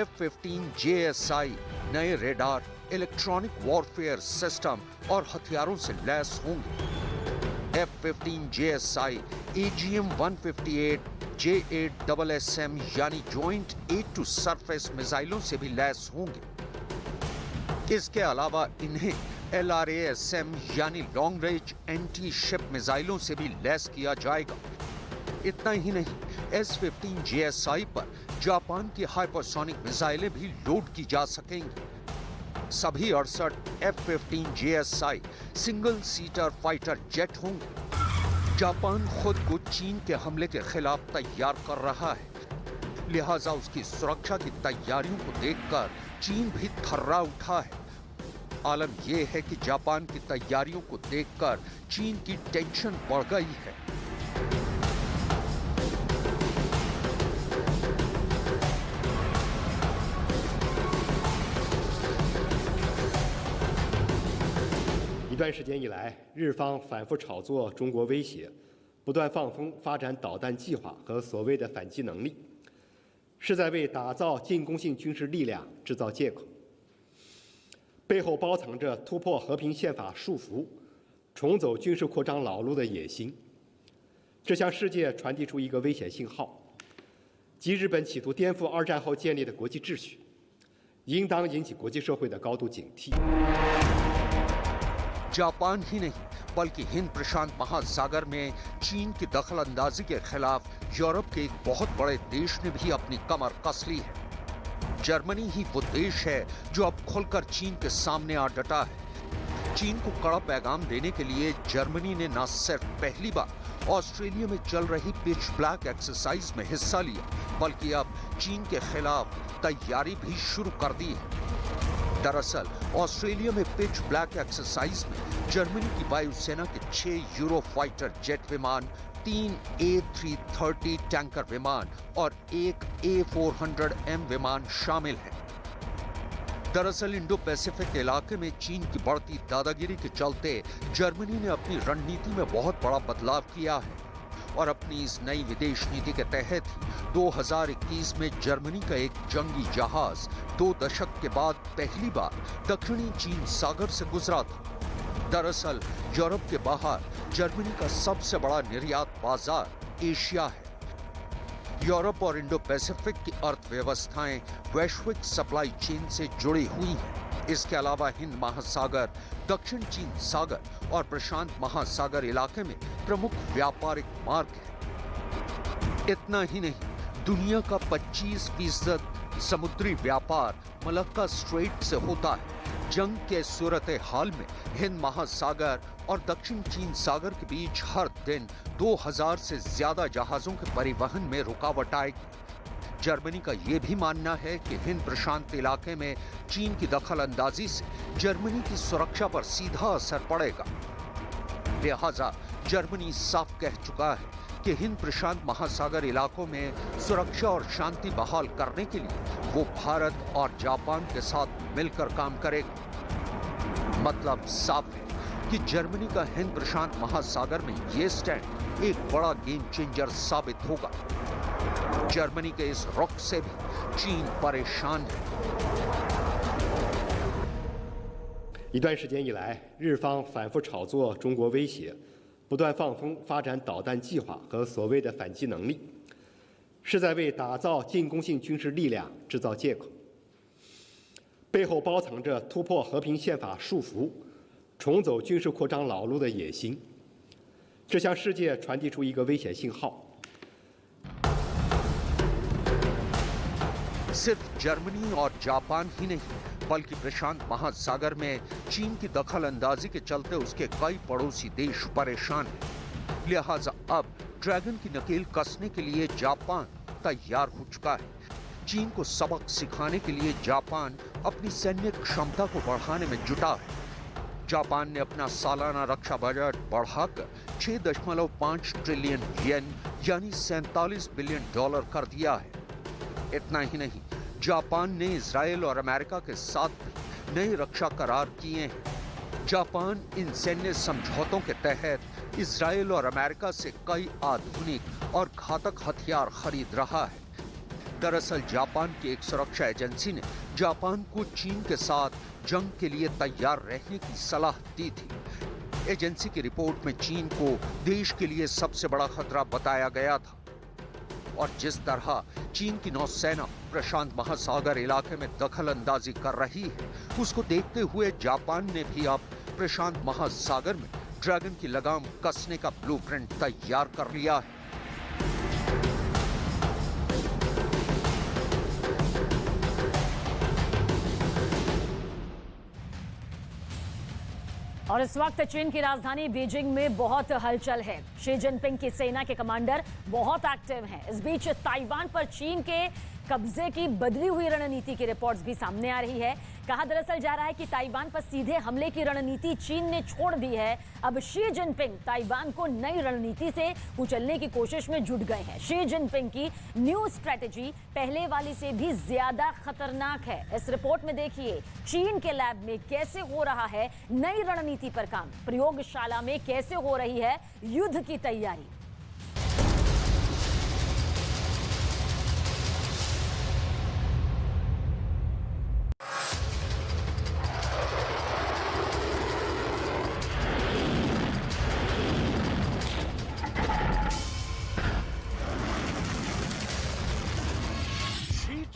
F-15 JSI नए रेडार, इलेक्ट्रॉनिक वॉरफेयर सिस्टम और हथियारों से लैस होंगे। F-15 JSI AGM-158 J8SSM यानी जॉइंट एयर टू सरफेस मिसाइलों से भी लैस होंगे। इसके अलावा इन्हें LRASM यानी लॉन्ग रेंज एंटी शिप मिसाइलों से भी लैस किया जाएगा। इतना ही नहीं, S-15 JSI पर जापान की हाइपरसोनिक मिसाइलें भी लोड की जा सकेंगी। सभी 68 F-15 JSI single seater fighter jet होंगे। जापान खुद को चीन के हमले के खिलाफ तैयार कर रहा है, लिहाजा उसकी सुरक्षा की तैयारियों को देखकर चीन भी थर्रा उठा है। आलम यह है कि जापान की तैयारियों को देखकर चीन की टेंशन बढ़ गई है।一段时间以来，日方反复炒作中国威胁，不断放风发展导弹计划和所谓的反击能力，是在为打造进攻性军事力量制造借口。背后包藏着突破和平宪法束缚、重走军事扩张老路的野心。这向世界传递出一个危险信号：即日本企图颠覆二战后建立的国际秩序，应当引起国际社会的高度警惕。 जापान ही नहीं बल्कि हिंद प्रशांत महासागर में चीन की दखलंदाजी के खिलाफ यूरोप के एक बहुत बड़े देश ने भी अपनी कमर कस ली है। जर्मनी ही वो देश है जो अब खुलकर चीन के सामने आ डटा है। चीन को कड़ा पैगाम देने के लिए जर्मनी ने न सिर्फ पहली बार ऑस्ट्रेलिया में चल रही पिच ब्लैक एक्सरसाइज में हिस्सा लिया, बल्कि अब चीन के खिलाफ तैयारी भी शुरू कर दी है। दरअसल ऑस्ट्रेलिया में पिच ब्लैक एक्सरसाइज में जर्मनी की वायुसेना के 6 यूरो फाइटर जेट विमान, 3 A330 टैंकर विमान और 1 A400M विमान शामिल हैं। दरअसल इंडो पैसिफिक इलाके में चीन की बढ़ती दादागिरी के चलते जर्मनी ने अपनी रणनीति में बहुत बड़ा बदलाव किया है और अपनी इस नई विदेश नीति के तहत 2021 में जर्मनी का एक जंगी जहाज 2 दशक के बाद पहली बार दक्षिणी चीन सागर से गुजरा था। दरअसल यूरोप के बाहर जर्मनी का सबसे बड़ा निर्यात बाजार एशिया है। यूरोप और इंडो पैसिफिक की अर्थव्यवस्थाएं वैश्विक सप्लाई चेन से जुड़ी हुई हैं। इसके अलावा हिंद महासागर, दक्षिण चीन सागर और प्रशांत महासागर इलाके में प्रमुख व्यापारिक मार्ग हैं। इतना ही नहीं, दुनिया का 25% समुद्री व्यापार मलक्का स्ट्रेट से होता है। जंग के सूरत हाल में हिंद महासागर और दक्षिण चीन सागर के बीच हर दिन 2000 से ज्यादा जहाजों के परिवहन में रुकावट आएगी। जर्मनी का यह भी मानना है कि हिंद प्रशांत इलाके में चीन की दखलंदाजी से जर्मनी की सुरक्षा पर सीधा असर पड़ेगा। लिहाजा जर्मनी साफ कह चुका है कि हिंद प्रशांत महासागर इलाकों में सुरक्षा और शांति बहाल करने के लिए वो भारत और जापान के साथ मिलकर काम करेगा। मतलब साफ है कि जर्मनी का हिंद प्रशांत महासागर में ये स्टैंड एक बड़ा गेम चेंजर साबित होगा। जर्मनी के इस रुख से भी चीन परेशान है। 一段时间以来，日方反复炒作中国威胁，不断放风发展导弹计划和所谓的反击能力，是在为打造进攻性军事力量制造借口，背后包藏着突破和平宪法束缚、重走军事扩张老路的野心。这向世界传递出一个危险信号。 सिर्फ जर्मनी और जापान ही नहीं बल्कि प्रशांत महासागर में चीन की दखल अंदाजी के चलते उसके कई पड़ोसी देश परेशान हैं। लिहाजा अब ड्रैगन की नकेल कसने के लिए जापान तैयार हो चुका है। चीन को सबक सिखाने के लिए जापान अपनी सैन्य क्षमता को बढ़ाने में जुटा है। जापान ने अपना सालाना रक्षा बजट बढ़ाकर 6.5 ट्रिलियन येन यानी $47 बिलियन कर दिया है। इतना ही नहीं, जापान ने इजराइल और अमेरिका के साथ नए रक्षा करार किए हैं। जापान इन सैन्य समझौतों के तहत इजराइल और अमेरिका से कई आधुनिक और घातक हथियार खरीद रहा है। दरअसल जापान की एक सुरक्षा एजेंसी ने जापान को चीन के साथ जंग के लिए तैयार रहने की सलाह दी थी। एजेंसी की रिपोर्ट में चीन को देश के लिए सबसे बड़ा खतरा बताया गया था और जिस तरह चीन की नौसेना प्रशांत महासागर इलाके में दखल अंदाजी कर रही है, उसको देखते हुए जापान ने भी अब प्रशांत महासागर में ड्रैगन की लगाम कसने का ब्लूप्रिंट तैयार कर लिया है। और इस वक्त चीन की राजधानी बीजिंग में बहुत हलचल है। शी जिनपिंग की सेना के कमांडर बहुत एक्टिव हैं। इस बीच ताइवान पर चीन के कब्जे की बदली हुई रणनीति की रिपोर्ट्स भी सामने आ रही है। कहा दरअसल जा रहा है कि ताइवान पर सीधे हमले की रणनीति चीन ने छोड़ दी है। अब शी जिनपिंग ताइवान को नई रणनीति से कुचलने की कोशिश में जुट गए हैं। शी जिनपिंग की न्यू स्ट्रेटेजी पहले वाली से भी ज्यादा खतरनाक है। इस रिपोर्ट में देखिए चीन के लैब में कैसे हो रहा है नई रणनीति पर काम, प्रयोगशाला में कैसे हो रही है युद्ध की तैयारी।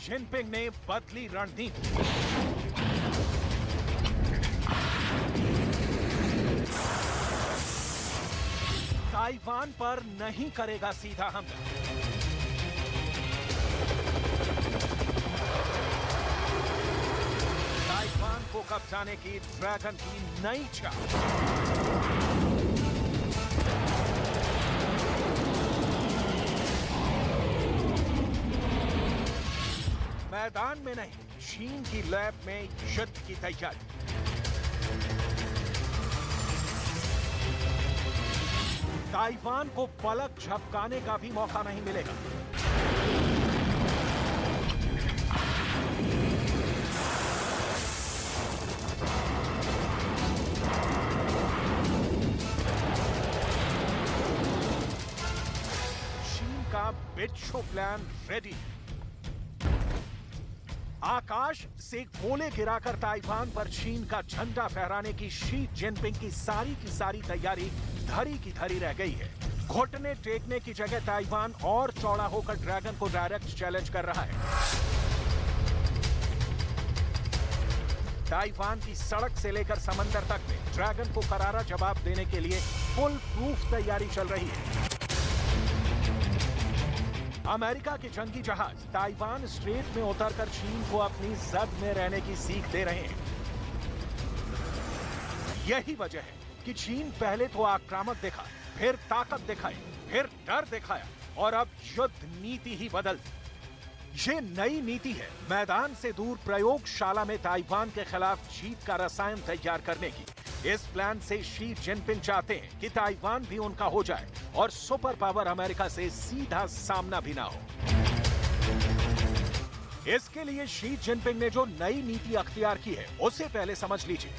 जिनपिंग ने बदली रणनीति। ताइवान पर नहीं करेगा सीधा हमला। ताइवान को कब्जाने की ड्रैगन की नई चाल। मैदान में नहीं, चीन की लैब में युद्ध की तैयारी। ताइवान को पलक झपकाने का भी मौका नहीं मिलेगा। चीन का बिच्छू प्लान रेडी। आकाश से गोले गिराकर ताइवान पर चीन का झंडा फहराने की शी जिनपिंग की सारी तैयारी धरी की धरी रह गई है। घुटने टेकने की जगह ताइवान और चौड़ा होकर ड्रैगन को डायरेक्ट चैलेंज कर रहा है। ताइवान की सड़क से लेकर समंदर तक में ड्रैगन को करारा जवाब देने के लिए फुल प्रूफ तैयारी चल रही है। अमेरिका के जंगी जहाज ताइवान स्ट्रेट में उतरकर चीन को अपनी जद में रहने की सीख दे रहे हैं। यही वजह है कि चीन पहले तो आक्रामक दिखा, फिर ताकत दिखाई, फिर डर दिखाया और अब युद्ध नीति ही बदल दी। ये नई नीति है मैदान से दूर प्रयोगशाला में ताइवान के खिलाफ जीत का रसायन तैयार करने की। इस प्लान से शी जिनपिंग चाहते हैं कि ताइवान भी उनका हो जाए और सुपर पावर अमेरिका से सीधा सामना भी ना हो। इसके लिए शी जिनपिंग ने जो नई नीति अख्तियार की है उसे पहले समझ लीजिए।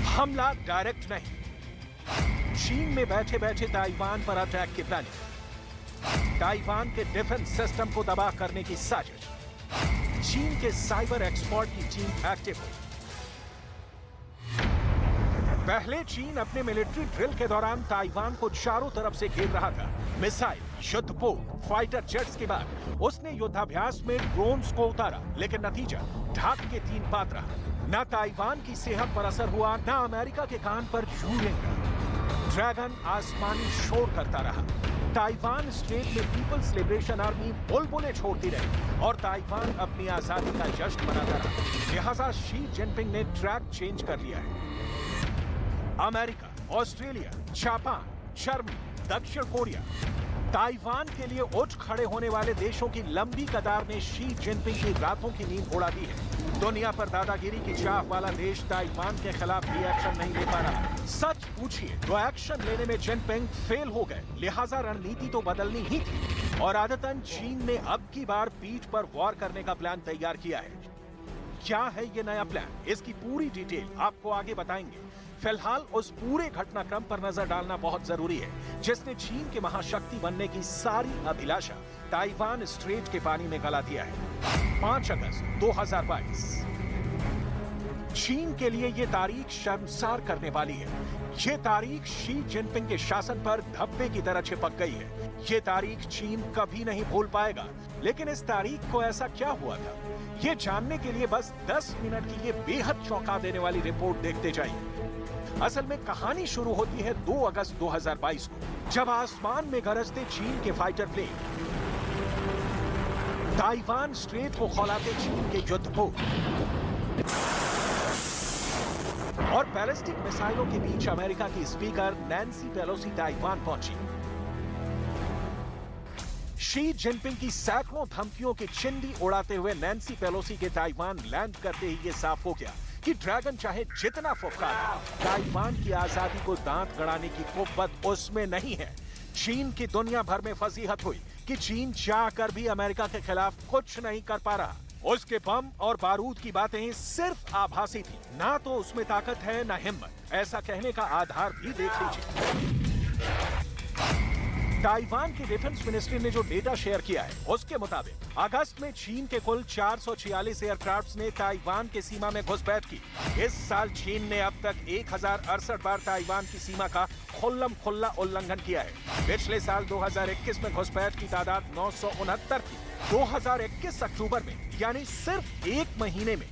हमला डायरेक्ट नहीं, चीन में बैठे बैठे ताइवान पर अटैक की प्लानिंग, ताइवान के डिफेंस सिस्टम को तबाह करने की साजिश, चीन के साइबर एक्सपर्ट की टीम एक्टिव हुई। पहले चीन अपने मिलिट्री ड्रिल के दौरान ताइवान को चारों तरफ से घेर रहा था। मिसाइल, युद्धपोत, फाइटर जेट्स के बाद उसने युद्धाभ्यास में ड्रोन्स को उतारा, लेकिन नतीजा ढाक के 3 पात रहा। न ताइवान की सेहत पर असर हुआ, न अमेरिका के कान पर जू रेंगा। ड्रैगन आसमानी शोर करता रहा। ताइवान स्ट्रेट में पीपल्स लिबरेशन आर्मी बुलबुलें छोड़ती रही और ताइवान अपनी आजादी का जश्न मनाता रहा। लिहाजा शी जिनपिंग ने ट्रैक चेंज कर लिया है। अमेरिका, ऑस्ट्रेलिया, जापान, जर्मनी, दक्षिण कोरिया, ताइवान के लिए उठ खड़े होने वाले देशों की लंबी कतार ने शी जिनपिंग की रातों की नींद उड़ा दी है। दुनिया पर दादागिरी की चाह वाला देश ताइवान के खिलाफ भी एक्शन नहीं ले पा रहा। सच पूछिए तो एक्शन लेने में जिनपिंग फेल हो गए, लिहाजा रणनीति तो बदलनी ही थी और आदतन चीन ने अब की बार पीठ पर वॉर करने का प्लान तैयार किया है। क्या है ये नया प्लान, इसकी पूरी डिटेल आपको आगे बताएंगे। फिलहाल उस पूरे घटनाक्रम पर नजर डालना बहुत जरूरी है जिसने चीन के महाशक्ति बनने की सारी अभिलाषा ताइवान स्ट्रेट के पानी में गला दिया है। 5 अगस्त 2022 चीन के लिए ये तारीख शर्मसार करने वाली है। ये तारीख शी जिनपिंग के शासन पर धब्बे की तरह चिपक गई है। ये तारीख चीन कभी नहीं भूल पाएगा। लेकिन इस तारीख को ऐसा क्या हुआ था, ये जानने के लिए बस 10 मिनट की ये बेहद चौंका देने वाली रिपोर्ट देखते जाइए। असल में कहानी शुरू होती है 2 अगस्त 2022 को, जब आसमान में गरजते चीन के फाइटर प्लेन ताइवान स्ट्रेट को खौलाते चीन के युद्धपोत और बैलिस्टिक मिसाइलों के बीच अमेरिका की स्पीकर नैन्सी पेलोसी ताइवान पहुंची। शी जिनपिंग की सैकड़ों धमकियों की चिंडी उड़ाते हुए नैन्सी पेलोसी के ताइवान लैंड करते ही ये साफ हो गया कि ड्रैगन चाहे जितना फुफकारे, ताइवान की आजादी को दांत गड़ाने की कुव्वत उसमें नहीं है। चीन की दुनिया भर में फजीहत हुई कि चीन चाहकर भी अमेरिका के खिलाफ कुछ नहीं कर पा रहा। उसके बम और बारूद की बातें सिर्फ आभासी थी, ना तो उसमें ताकत है ना हिम्मत। ऐसा कहने का आधार भी देख लीजिए। ताइवान की डिफेंस मिनिस्ट्री ने जो डेटा शेयर किया है उसके मुताबिक अगस्त में चीन के कुल 446 एयरक्राफ्ट्स ने ताइवान की सीमा में घुसपैठ की। इस साल चीन ने अब तक 1068 बार ताइवान की सीमा का खुल्ला उल्लंघन किया है। पिछले साल 2021 में घुसपैठ की तादाद 969 थी। 2021 अक्टूबर में यानी सिर्फ एक महीने में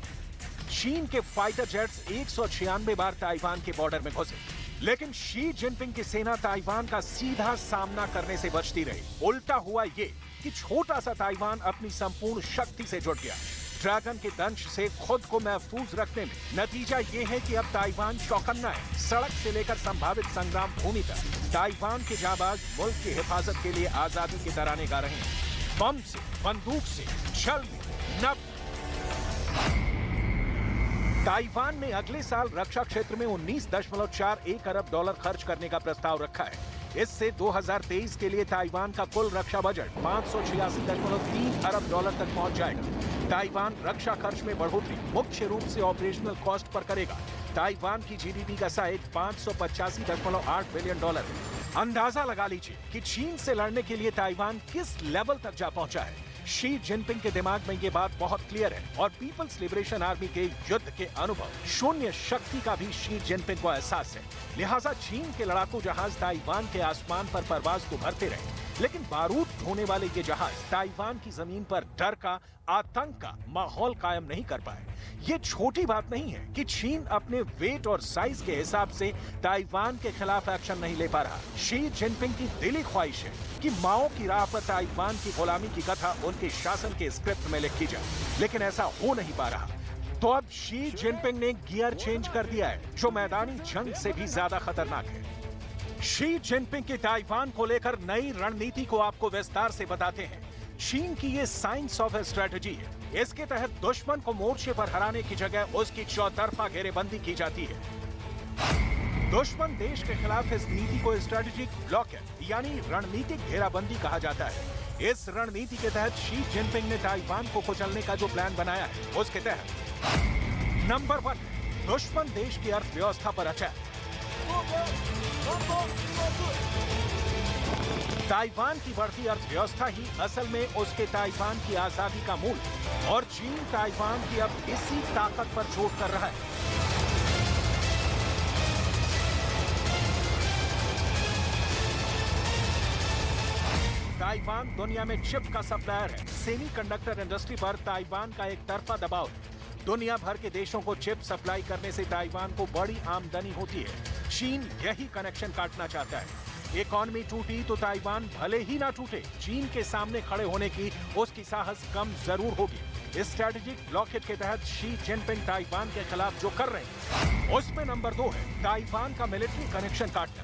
चीन के फाइटर जेट्स 196 बार ताइवान के बॉर्डर में घुसे, लेकिन शी जिनपिंग की सेना ताइवान का सीधा सामना करने से बचती रही। उल्टा हुआ ये कि छोटा सा ताइवान अपनी संपूर्ण शक्ति से जुट गया, ड्रैगन के दंश से खुद को महफूज रखने में। नतीजा ये है कि अब ताइवान चौकन्ना है। सड़क से लेकर संभावित संग्राम भूमि तक ताइवान के जाबाज मुल्क की हिफाजत के लिए आजादी के तराने गा रहे हैं। बम से, बंदूक से, छल में, नभ। ताइवान ने अगले साल रक्षा क्षेत्र में 19.41 अरब डॉलर खर्च करने का प्रस्ताव रखा है। इससे 2023 के लिए ताइवान का कुल रक्षा बजट 586.3 अरब डॉलर तक पहुंच जाएगा। ताइवान रक्षा खर्च में बढ़ोतरी मुख्य रूप से ऑपरेशनल कॉस्ट पर करेगा। ताइवान की जीडीपी का साइज 585.8 बिलियन डॉलर है। अंदाजा लगा लीजिए कि चीन से लड़ने के लिए ताइवान किस लेवल तक जा पहुंचा है। शी जिनपिंग के दिमाग में ये बात बहुत क्लियर है और पीपल्स लिबरेशन आर्मी के युद्ध के अनुभव शून्य शक्ति का भी शी जिनपिंग को एहसास है। लिहाजा चीन के लड़ाकू जहाज ताइवान के आसमान पर परवाज तो भरते रहे, लेकिन बारूद ढोने वाले ये जहाज ताइवान की जमीन पर डर का, आतंक का माहौल कायम नहीं कर पाए। ये छोटी बात नहीं है कि चीन अपने वेट और साइज के हिसाब से ताइवान के खिलाफ एक्शन नहीं ले पा रहा। शी जिनपिंग की दिली ख्वाहिश है कि माओ की राह पर ताइवान की गुलामी की कथा उनके शासन के स्क्रिप्ट में लिखी जाए, लेकिन ऐसा हो नहीं पा रहा। तो अब शी जिनपिंग ने गियर चेंज कर दिया है, जो मैदानी जंग से भी ज्यादा खतरनाक है। शी जिनपिंग की ताइवान को लेकर नई रणनीति को आपको विस्तार से बताते हैं। चीन की ये साइंस ऑफ स्ट्रेटजी है। इसके तहत दुश्मन को मोर्चे पर हराने की जगह उसकी चौतरफा घेरेबंदी की जाती है। दुश्मन देश के खिलाफ इस नीति को स्ट्रेटेजिक ब्लॉकेड यानी रणनीतिक घेराबंदी कहा जाता है। इस रणनीति के तहत शी जिनपिंग ने ताइवान को कुचलने का जो प्लान बनाया है उसके तहत नंबर 1, दुश्मन देश की अर्थव्यवस्था पर अटैक। ताइवान की बढ़ती अर्थव्यवस्था ही असल में उसके ताइवान की आजादी का मूल है और चीन ताइवान की अब इसी ताकत पर चोट कर रहा है। ताइवान दुनिया में चिप का सप्लायर है। सेमीकंडक्टर इंडस्ट्री पर ताइवान का एक तरफा दबाव है। दुनिया भर के देशों को चिप सप्लाई करने से ताइवान को बड़ी आमदनी होती है। चीन यही कनेक्शन काटना चाहता है। इकॉनमी टूटी तो ताइवान भले ही ना टूटे, चीन के सामने खड़े होने की उसकी साहस कम जरूर होगी। स्ट्रेटेजिक ब्लॉकेज के तहत शी जिनपिंग ताइवान के खिलाफ जो कर रहे हैं उसमें नंबर 2 है ताइवान का मिलिट्री कनेक्शन काटना।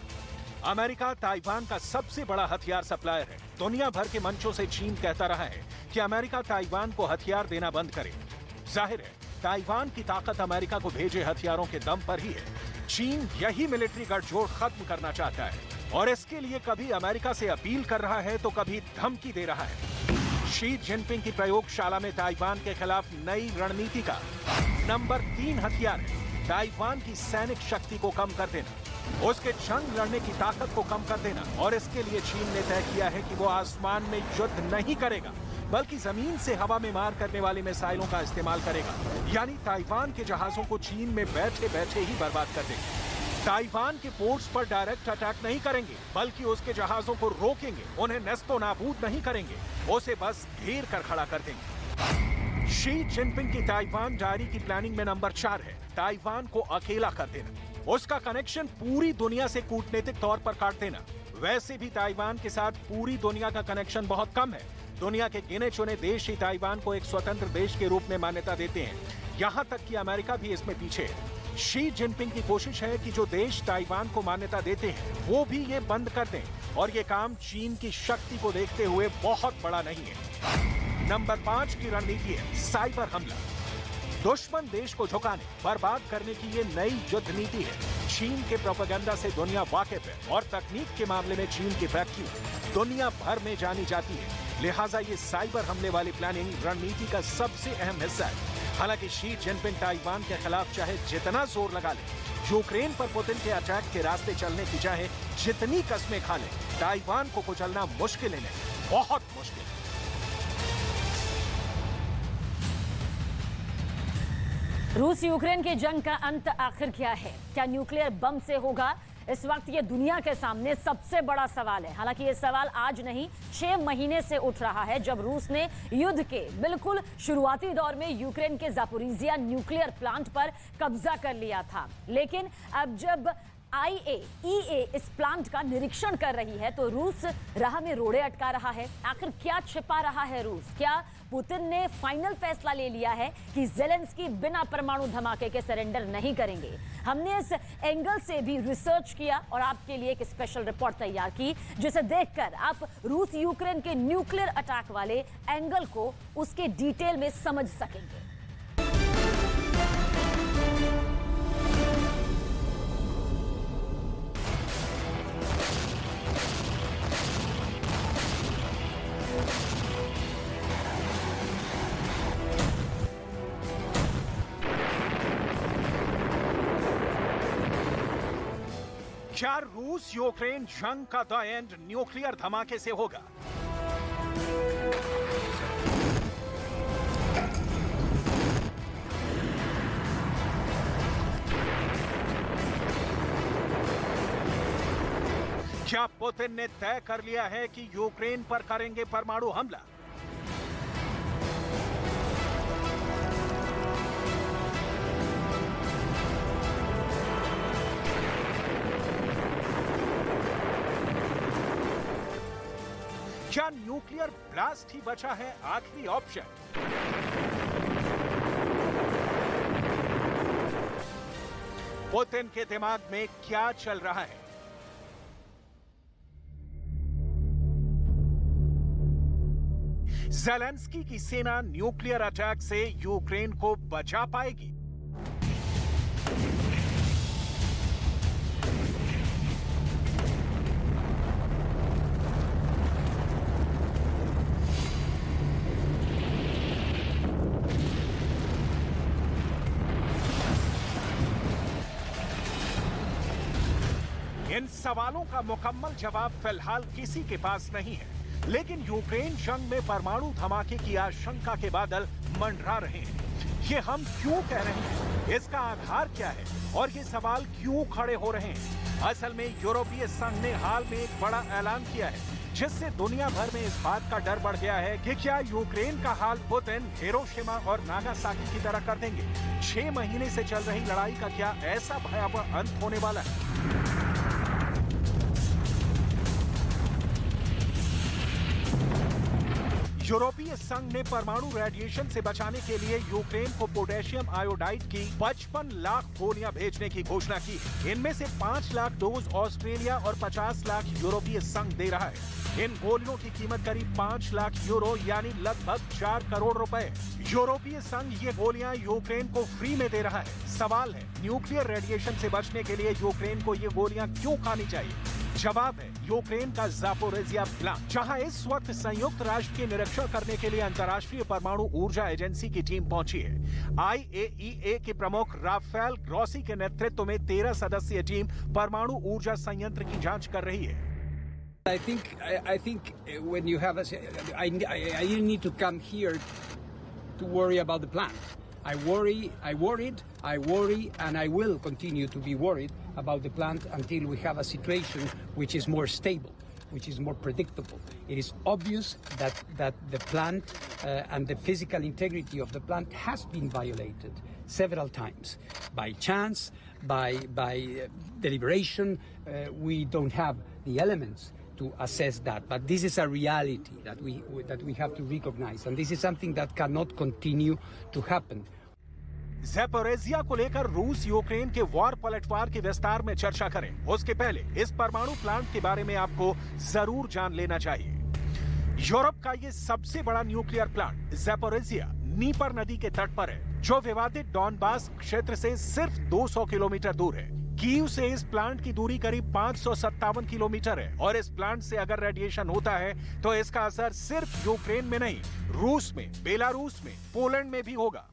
अमेरिका ताइवान का सबसे बड़ा हथियार सप्लायर है। दुनिया भर के मंचों से चीन कहता रहा है कि अमेरिका ताइवान को हथियार देना बंद करे। जाहिर है ताइवान की ताकत अमेरिका को भेजे हथियारों के दम पर ही है। चीन यही मिलिट्री गठजोड़ खत्म करना चाहता है और इसके लिए कभी अमेरिका से अपील कर रहा है तो कभी धमकी दे रहा है। शी जिनपिंग की प्रयोगशाला में ताइवान के खिलाफ नई रणनीति का नंबर 3 हथियार है ताइवान की सैनिक शक्ति को कम कर देना, उसके जंग लड़ने की ताकत को कम कर देना। और इसके लिए चीन ने तय किया है कि वो आसमान में युद्ध नहीं करेगा बल्कि जमीन से हवा में मार करने वाली मिसाइलों का इस्तेमाल करेगा। यानी ताइवान के जहाजों को चीन में बैठे बैठे ही बर्बाद कर देंगे। ताइवान के पोर्ट्स पर डायरेक्ट अटैक नहीं करेंगे बल्कि उसके जहाजों को रोकेंगे, उन्हें नस्तो नाबूद नहीं करेंगे, उसे बस घेर कर खड़ा कर देंगे। शी जिनपिंग की ताइवान डायरी की प्लानिंग में नंबर 4 है ताइवान को अकेला कर देना, उसका कनेक्शन पूरी दुनिया से कूटनीतिक तौर पर काट देना। वैसे भी ताइवान के साथ पूरी दुनिया का कनेक्शन बहुत कम है। दुनिया के गिने चुने देश ही ताइवान को एक स्वतंत्र देश के रूप में मान्यता देते हैं, यहाँ तक कि अमेरिका भी इसमें पीछे है। शी जिनपिंग की कोशिश है कि जो देश ताइवान को मान्यता देते हैं वो भी ये बंद कर दें और ये काम चीन की शक्ति को देखते हुए बहुत बड़ा नहीं है। नंबर 5 की रणनीति है साइबर हमला। दुश्मन देश को झुकाने, बर्बाद करने की ये नई युद्ध नीति है। चीन के प्रोपेगेंडा से दुनिया वाकिफ है और तकनीक के मामले में चीन की फैक्ट्री दुनिया भर में जानी जाती है। लिहाजा ये साइबर हमले वाली प्लानिंग रणनीति का सबसे अहम हिस्सा है। हालांकि शी जिनपिंग ताइवान के खिलाफ चाहे जितना जोर लगा ले, यूक्रेन पर पुतिन के अटैक के रास्ते चलने की चाहे जितनी कस्में खा लें, ताइवान को कुचलना मुश्किल ही नहीं, बहुत मुश्किल। रूस यूक्रेन की जंग का अंत आखिर क्या है? क्या न्यूक्लियर बम से होगा? इस वक्त ये दुनिया के सामने सबसे बड़ा सवाल है। हालांकि ये सवाल आज नहीं 6 महीने से उठ रहा है, जब रूस ने युद्ध के बिल्कुल शुरुआती दौर में यूक्रेन के जापोरिजिया न्यूक्लियर प्लांट पर कब्जा कर लिया था। लेकिन अब जब IAEA इस प्लांट का निरीक्षण कर रही है तो रूस राह में रोड़े अटका रहा है। आखिर क्या छिपा रहा है रूस? क्या पुतिन ने फाइनल फैसला ले लिया है कि ज़ेलेंस्की बिना परमाणु धमाके के सरेंडर नहीं करेंगे? हमने इस एंगल से भी रिसर्च किया और आपके लिए एक स्पेशल रिपोर्ट तैयार की, जिसे देखकर आप रूस यूक्रेन के न्यूक्लियर अटैक वाले एंगल को उसके डिटेल में समझ सकेंगे। क्या रूस यूक्रेन जंग का द एंड न्यूक्लियर धमाके से होगा? क्या पुतिन ने तय कर लिया है कि यूक्रेन पर करेंगे परमाणु हमला? क्या न्यूक्लियर ब्लास्ट ही बचा है आखिरी ऑप्शन? पुतिन के दिमाग में क्या चल रहा है? ज़ेलेंस्की की सेना न्यूक्लियर अटैक से यूक्रेन को बचा पाएगी? इन सवालों का मुकम्मल जवाब फिलहाल किसी के पास नहीं है, लेकिन यूक्रेन जंग में परमाणु धमाके की आशंका के बादल मंडरा रहे हैं। ये हम क्यों कह रहे हैं? इसका आधार क्या है? और ये सवाल क्यों खड़े हो रहे हैं? असल में यूरोपीय संघ ने हाल में एक बड़ा ऐलान किया है, जिससे दुनिया भर में इस बात का डर बढ़ गया है कि क्या यूक्रेन का हाल पुतिन हिरोशिमा और नागासाकी की तरह कर देंगे। 6 महीने से चल रही लड़ाई का क्या ऐसा भयावह अंत होने वाला है? यूरोपीय संघ ने परमाणु रेडिएशन से बचाने के लिए यूक्रेन को पोटेशियम आयोडाइड की 55 लाख गोलियां भेजने की घोषणा की। इनमें से 5 लाख डोज ऑस्ट्रेलिया और 50 लाख यूरोपीय संघ दे रहा है। इन गोलियों की कीमत करीब 5 लाख यूरो यानी लगभग 4 करोड़ रुपए। यूरोपीय संघ ये गोलियां यूक्रेन को फ्री में दे रहा है। सवाल है, न्यूक्लियर रेडिएशन से बचने के लिए यूक्रेन को ये गोलियां क्यों खानी चाहिए? जवाब है यूक्रेन का ज़ापोरिजिया प्लांट, जहां इस वक्त संयुक्त राष्ट्र के निरीक्षण करने के लिए अंतर्राष्ट्रीय परमाणु ऊर्जा एजेंसी की टीम पहुंची है। IAEA के प्रमुख राफेल ग्रॉसी के नेतृत्व में 13 सदस्यीय टीम परमाणु ऊर्जा संयंत्र की जांच कर रही है। I think when you have I didn't need to come here to worry about the plant. I worried, and I will continue to be worried about the plant until we have a situation which is more stable, which is more predictable. It is obvious that the plant and the physical integrity of the plant has been violated several times by chance, by deliberation. We don't have the elements to assess that, but this is a reality that we have to recognize, and this is something that cannot continue to happen. ज़ैपोरिजिया को लेकर रूस Ukraine के war पलटवार के विस्तार में चर्चा करें, उसके पहले इस परमाणु प्लांट के बारे में आपको जरूर जान लेना चाहिए। यूरोप का ये सबसे बड़ा न्यूक्लियर प्लांट ज़ैपोरिजिया नीपर नदी के तट पर है, जो विवादित डॉनबास क्षेत्र से सिर्फ 200 किलोमीटर दूर है। कीव से इस प्लांट की दूरी करीब 557 किलोमीटर है और इस प्लांट से अगर रेडिएशन होता है तो इसका असर सिर्फ यूक्रेन में नहीं, रूस में, बेलारूस में, पोलैंड में भी होगा।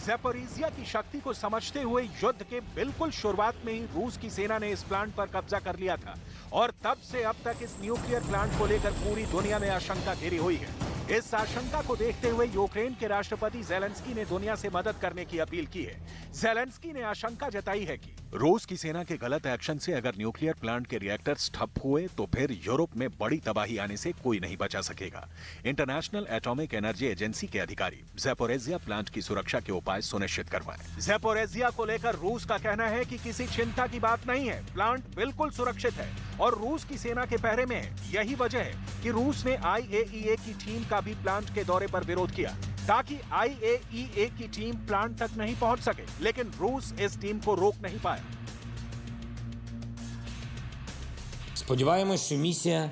ज़ैपोरिज़िया की शक्ति को समझते हुए युद्ध के बिल्कुल शुरुआत में ही रूस की सेना ने इस प्लांट पर कब्जा कर लिया था और तब से अब तक इस न्यूक्लियर प्लांट को लेकर पूरी दुनिया में आशंका घिरी हुई है। इस आशंका को देखते हुए यूक्रेन के राष्ट्रपति ज़ेलेंस्की ने दुनिया से मदद करने की अपील की है। ज़ेलेंस्की ने आशंका जताई है कि रूस की सेना के गलत एक्शन से अगर न्यूक्लियर प्लांट के रिएक्टर्स ठप हुए तो फिर यूरोप में बड़ी तबाही आने से कोई नहीं बचा सकेगा। इंटरनेशनल एटॉमिक एनर्जी एजेंसी के अधिकारी ज़ैपोरिज़िया प्लांट की सुरक्षा के उपाय सुनिश्चित करवाएं। ज़ैपोरिज़िया को लेकर रूस का कहना है कि किसी चिंता की बात नहीं है, प्लांट बिल्कुल सुरक्षित है और रूस की सेना के पहरे में है। यही वजह है कि रूस ने IAEA की टीम का भी प्लांट के दौरे पर विरोध किया ताकि IAEA की टीम प्लांट तक नहीं पहुंच सके, लेकिन रूस इस टीम को रोक नहीं पाया। Сподіваємось, що місія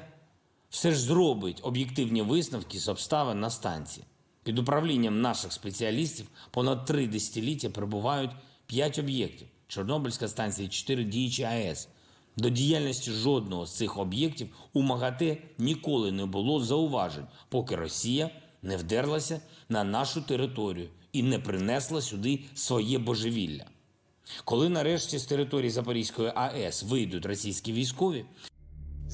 все ж зробить об'єктивні висновки з обставин на станції. Під управлінням наших спеціалістів понад 3 десятиліття перебувають 5 об'єктів. Чорнобильська станція, 4 діючі АЕС. До діяльності жодного з цих об'єктів у МАГАТЕ ніколи не було зауважень, поки Росія не вдерлася на нашу територію і не принесла сюди своє божевілля. Коли нарешті з території Запорізької АЕС вийдуть російські військові,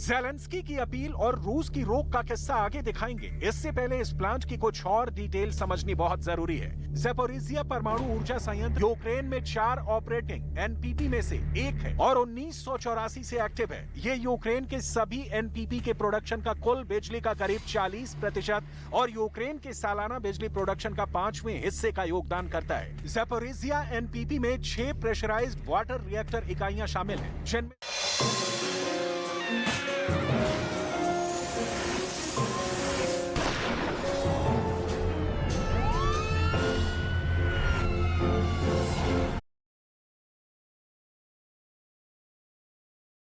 ज़ेलेंस्की की अपील और रूस की रोक का किस्सा आगे दिखाएंगे। इससे पहले इस प्लांट की कुछ और डिटेल समझनी बहुत जरूरी है। ज़ैपोरिज़िया परमाणु ऊर्जा संयंत्र यूक्रेन में 4 ऑपरेटिंग NPP में से एक है और 1984 से एक्टिव है। ये यूक्रेन के सभी NPP के प्रोडक्शन का कुल बिजली का करीब 40% और यूक्रेन के सालाना बिजली प्रोडक्शन का 5वें हिस्से का योगदान करता है। ज़ैपोरिज़िया NPP में 6 प्रेशराइज्ड वाटर रिएक्टर इकाइयां शामिल हैं, जिनमें